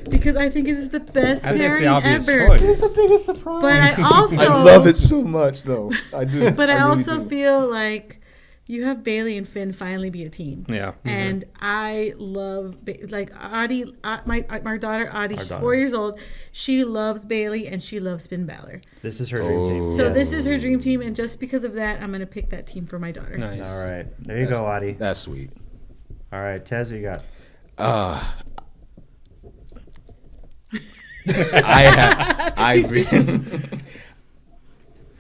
because I think it is the best I think it's pairing the obvious ever. choice. biggest surprise. But I also I love it so much, though. I do. But I really also do. feel like you have Bailey and Finn finally be a team. Yeah. And I love like Audie, my daughter Audie, she's daughter. 4 years old. She loves Bailey and she loves Finn Balor. This is her dream team. So Yes. this is her dream team, and just because of that, I'm gonna pick that team for my daughter. Nice. All right. There you go, Adi. That's sweet. All right, Tez, what you got?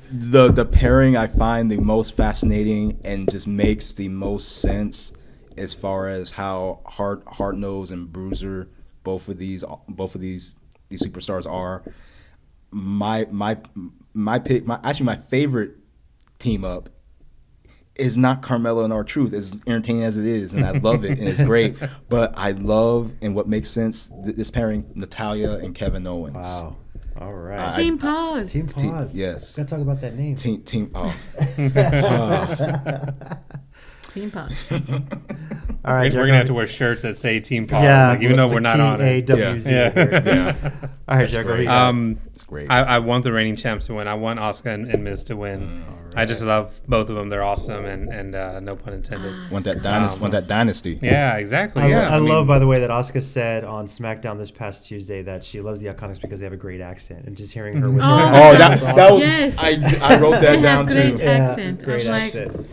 The pairing I find the most fascinating and just makes the most sense as far as how Hard Nose and Bruiser both of these superstars are. My favorite team up is not Carmella and R-Truth, as entertaining as it is, and I love it, and it's great. But I love, and what makes sense, this pairing, Natalya and Kevin Owens. Wow. All right. Team Pause. Team Pause. yes. Gotta talk about that name. Team. Oh. Team Pause. All right, We're gonna have to wear shirts that say Team Pause, Yeah, like, even though it's we're like not on it. PAWZ Yeah. here. Yeah. All right, That's Jericho. great. It's It's great. I want the reigning champs to win. I want Asuka and Miz to win. I just love both of them. They're awesome, and no pun intended. Want that dynasty. Yeah, exactly. I, Yeah, I mean, love, by the way, that Asuka said on SmackDown this past Tuesday that she loves the Iconics because they have a great accent, and just hearing her with her Oh, accent that was Yes. I wrote that They down have great too. accent. Great I'm like- accent.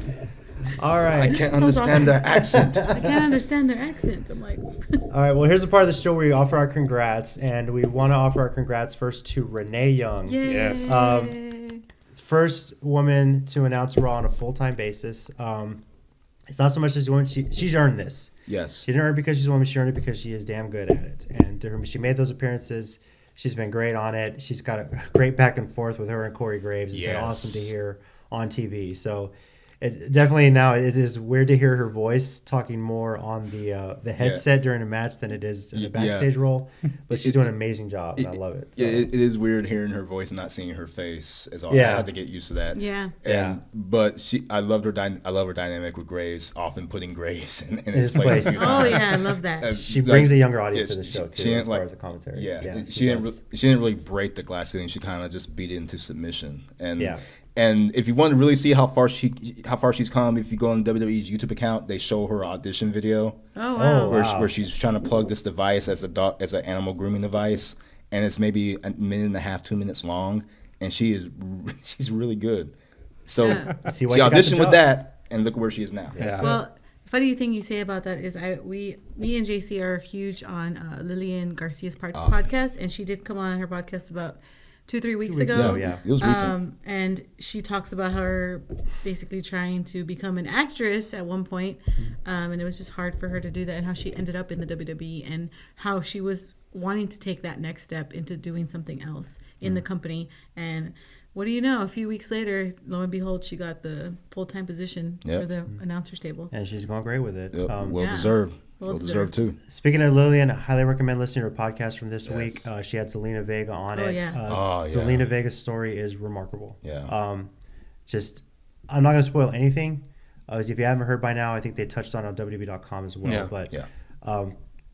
All I right. can't understand their accent. I can't understand their accents. I'm like, All right. Well, here's a part of the show where we offer our congrats, and we want to offer our congrats first to Renee Young. yay. Yes. First woman to announce Raw on a full-time basis. It's not so much as a woman. She's earned this. Yes. She didn't earn it because she's a woman. She earned it because she is damn good at it. And she made those appearances. She's been great on it. She's got a great back and forth with her and Corey Graves. It's been Yes. awesome to hear on TV. So it definitely now it is weird to hear her voice talking more on the headset during a match than it is in the backstage role. But she's doing an amazing job, and I love it. Yeah, So. it is weird hearing her voice and not seeing her face. As all. Yeah. I had to get used to that. Yeah. But I loved her. I love her dynamic with Graves, often putting Graves in His his place. place. Oh yeah, I love that. She brings a younger audience to the show too, didn't as far as the commentary. Yeah, she does. she didn't really break the glass ceiling. She kind of just beat it into submission. And Yeah. and if you want to really see how far she's come, if you go on WWE's YouTube account, they show her audition video Oh wow. wow. where she's trying to plug this device as an animal grooming device, and it's maybe a minute and a half, 2 minutes long, and she's really good. So Yeah. See she why she got the auditioned with job. that, and look where she is now. Yeah. Well, funny thing you say about that is me and JC are huge on Lillian Garcia's podcast, and she did come on her podcast about 2-3 weeks ago. Yeah. It was recent. And she talks about her basically trying to become an actress at one point, and it was just hard for her to do that, and how she ended up in the WWE, and how she was wanting to take that next step into doing something else in the company. And what do you know? A few weeks later, lo and behold, she got the full-time position for the announcer's table. And she's going great with it. Yep, well yeah. deserved. Well Well deserved too. Speaking of Lillian, I highly recommend listening to her podcast from this Yes. week. She had Selena Vega on Oh, it. yeah. Selena Vega's story is remarkable. Yeah. I'm not going to spoil anything. If you haven't heard by now, I think they touched on WWE.com as well. Yeah. But Yeah.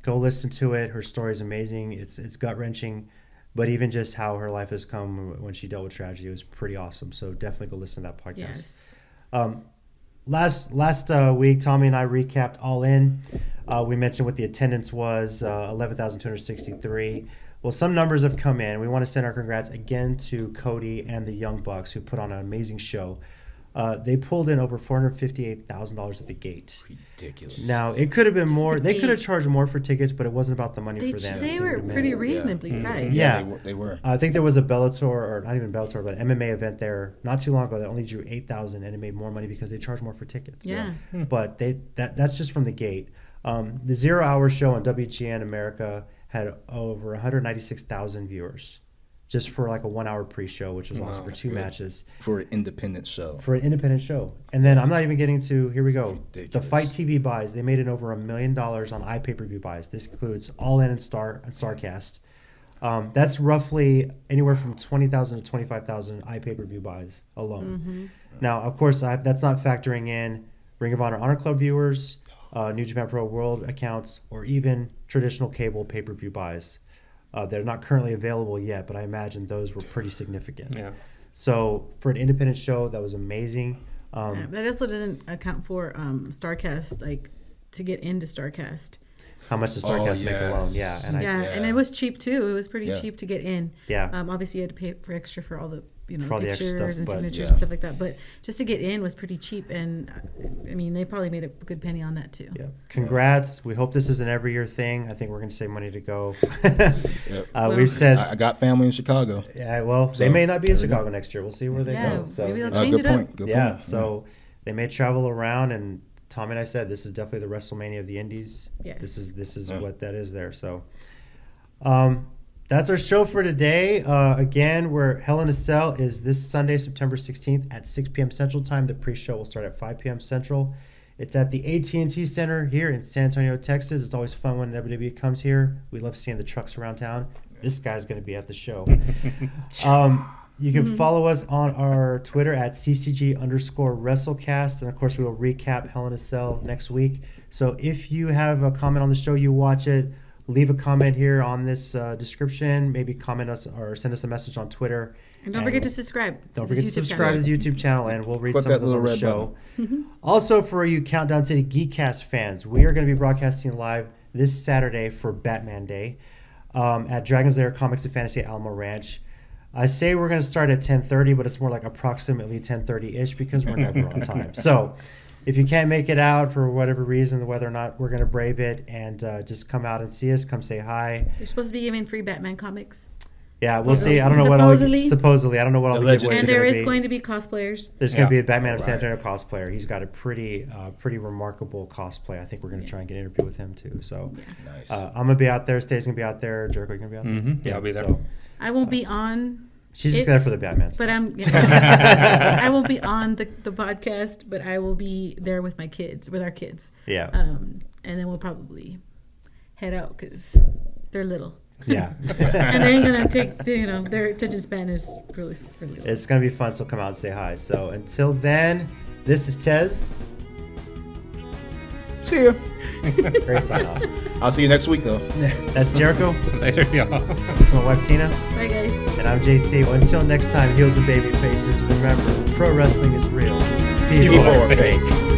Go listen to it. Her story is amazing. It's gut wrenching, but even just how her life has come when she dealt with tragedy was pretty awesome. So definitely go listen to that podcast. Yes. Last week, Tommy and I recapped All In. We mentioned what the attendance was, 11,263. Well, some numbers have come in. We want to send our congrats again to Cody and the Young Bucks, who put on an amazing show. They pulled in over $458,000 at the gate. Ridiculous. Now, it could have been more. the They could have gate. charged more for tickets, but it wasn't about the money They, for them. they It were would've been- pretty reasonably priced. Yeah. They were. I think there was a Bellator, or not even Bellator, but an MMA event there not too long ago that only drew 8,000, and it made more money because they charged more for tickets. Yeah. But that's just from the gate. The 0 Hour show on WGN America had over 196,000 viewers just for like a 1 hour pre-show, which was awesome for two good. matches. For an independent show. For an independent show. And then I'm not even getting to, here we go. Ridiculous. The Fight TV buys, they made it over $1 million on iPay-per-view buys. This includes All In and StarCast. That's roughly anywhere from 20,000 to 25,000 iPay-per-view buys alone. Now, of course, that's not factoring in Ring of Honor Club viewers, New Japan Pro World accounts, or even traditional cable pay-per-view buys. They're not currently available yet, but I imagine those were pretty significant. Yeah. So for an independent show, that was amazing. Yeah, that also doesn't account for StarCast, like to get into StarCast. How much does StarCast make alone? yes. Yeah, and And it was cheap too. It was pretty Yeah. cheep to get in. Yeah. Obviously, you had to pay for extra for all the For all the extra pictures stuff, and but- signatures Yeah. and stuff like that. But just to get in was pretty cheap, and I mean, they probably made a good penny on that too. yeah. Congrats. We hope this is an every year thing. I think we're going to save money to go. Yep. We've said, I got family in Chicago. yeah, well, they So, may not be in there we go. Chicago next year. We'll see where they Yeah, go. So maybe they'll change Good it up. point. Good yeah, point. so they may travel around, and Tom and I said this is definitely the WrestleMania of the Indies. Yes. This is Yeah. what that is there. So, that's our show for today. Again, we're Hell in a Cell is this Sunday, September 16th at 6 p.m. Central Time. The pre-show will start at 5 p.m. Central. It's at the AT&T Center here in San Antonio, Texas. It's always fun when WWE comes here. We love seeing the trucks around town. This guy's going to be at the show. You can follow us on our Twitter at ccg_WrestleCast. And, of course, we will recap Hell in a Cell next week. So if you have a comment on the show, you watch it, leave a comment here on this description. Maybe comment us or send us a message on Twitter. And don't forget to subscribe. Don't to forget to this YouTube subscribe channel. to his YouTube channel, and we'll read Click some of that those on the little red show. Also, for you Countdown City Geekcast fans, we are going to be broadcasting live this Saturday for Batman Day at Dragon's Lair Comics and Fantasy at Alamo Ranch. I say we're going to start at 10:30, but it's more like approximately 10:30-ish because we're never on time. So if you can't make it out for whatever reason, whether or not we're going to brave it, and just come out and see us, come say hi. They're supposed to be giving free Batman comics. Yeah, we'll see. I don't know what all supposedly. I don't know what all the Allegedly. giveaways And are there going is to be. going to be cosplayers. There's going to be Yeah. a Batman of San Alright. Antonio cosplayer. He's got a pretty remarkable cosplay. I think we're going to try and get an interview with him too. So Nice. I'm going to be out there. Stacey's going to be out there. Jericho, you going to be out there? Mhm. Yeah, I'll be there. So I won't be on. she's just there for the Batman stuff. But I won't be on the podcast, but I will be there with my kids, with our kids. Yeah. And then we'll probably head out because they're little. Yeah. And they ain't going to take, their attention span is really little. It's going to be fun, so come out and say hi. So until then, this is Tez. See ya. Great sign off. I'll see you next week, though. That's Jericho. Later, y'all. That's my wife, Tina. Bye, guys. And I'm JC. Well, until next time, heels and baby faces. Remember, pro wrestling is real. People are fake.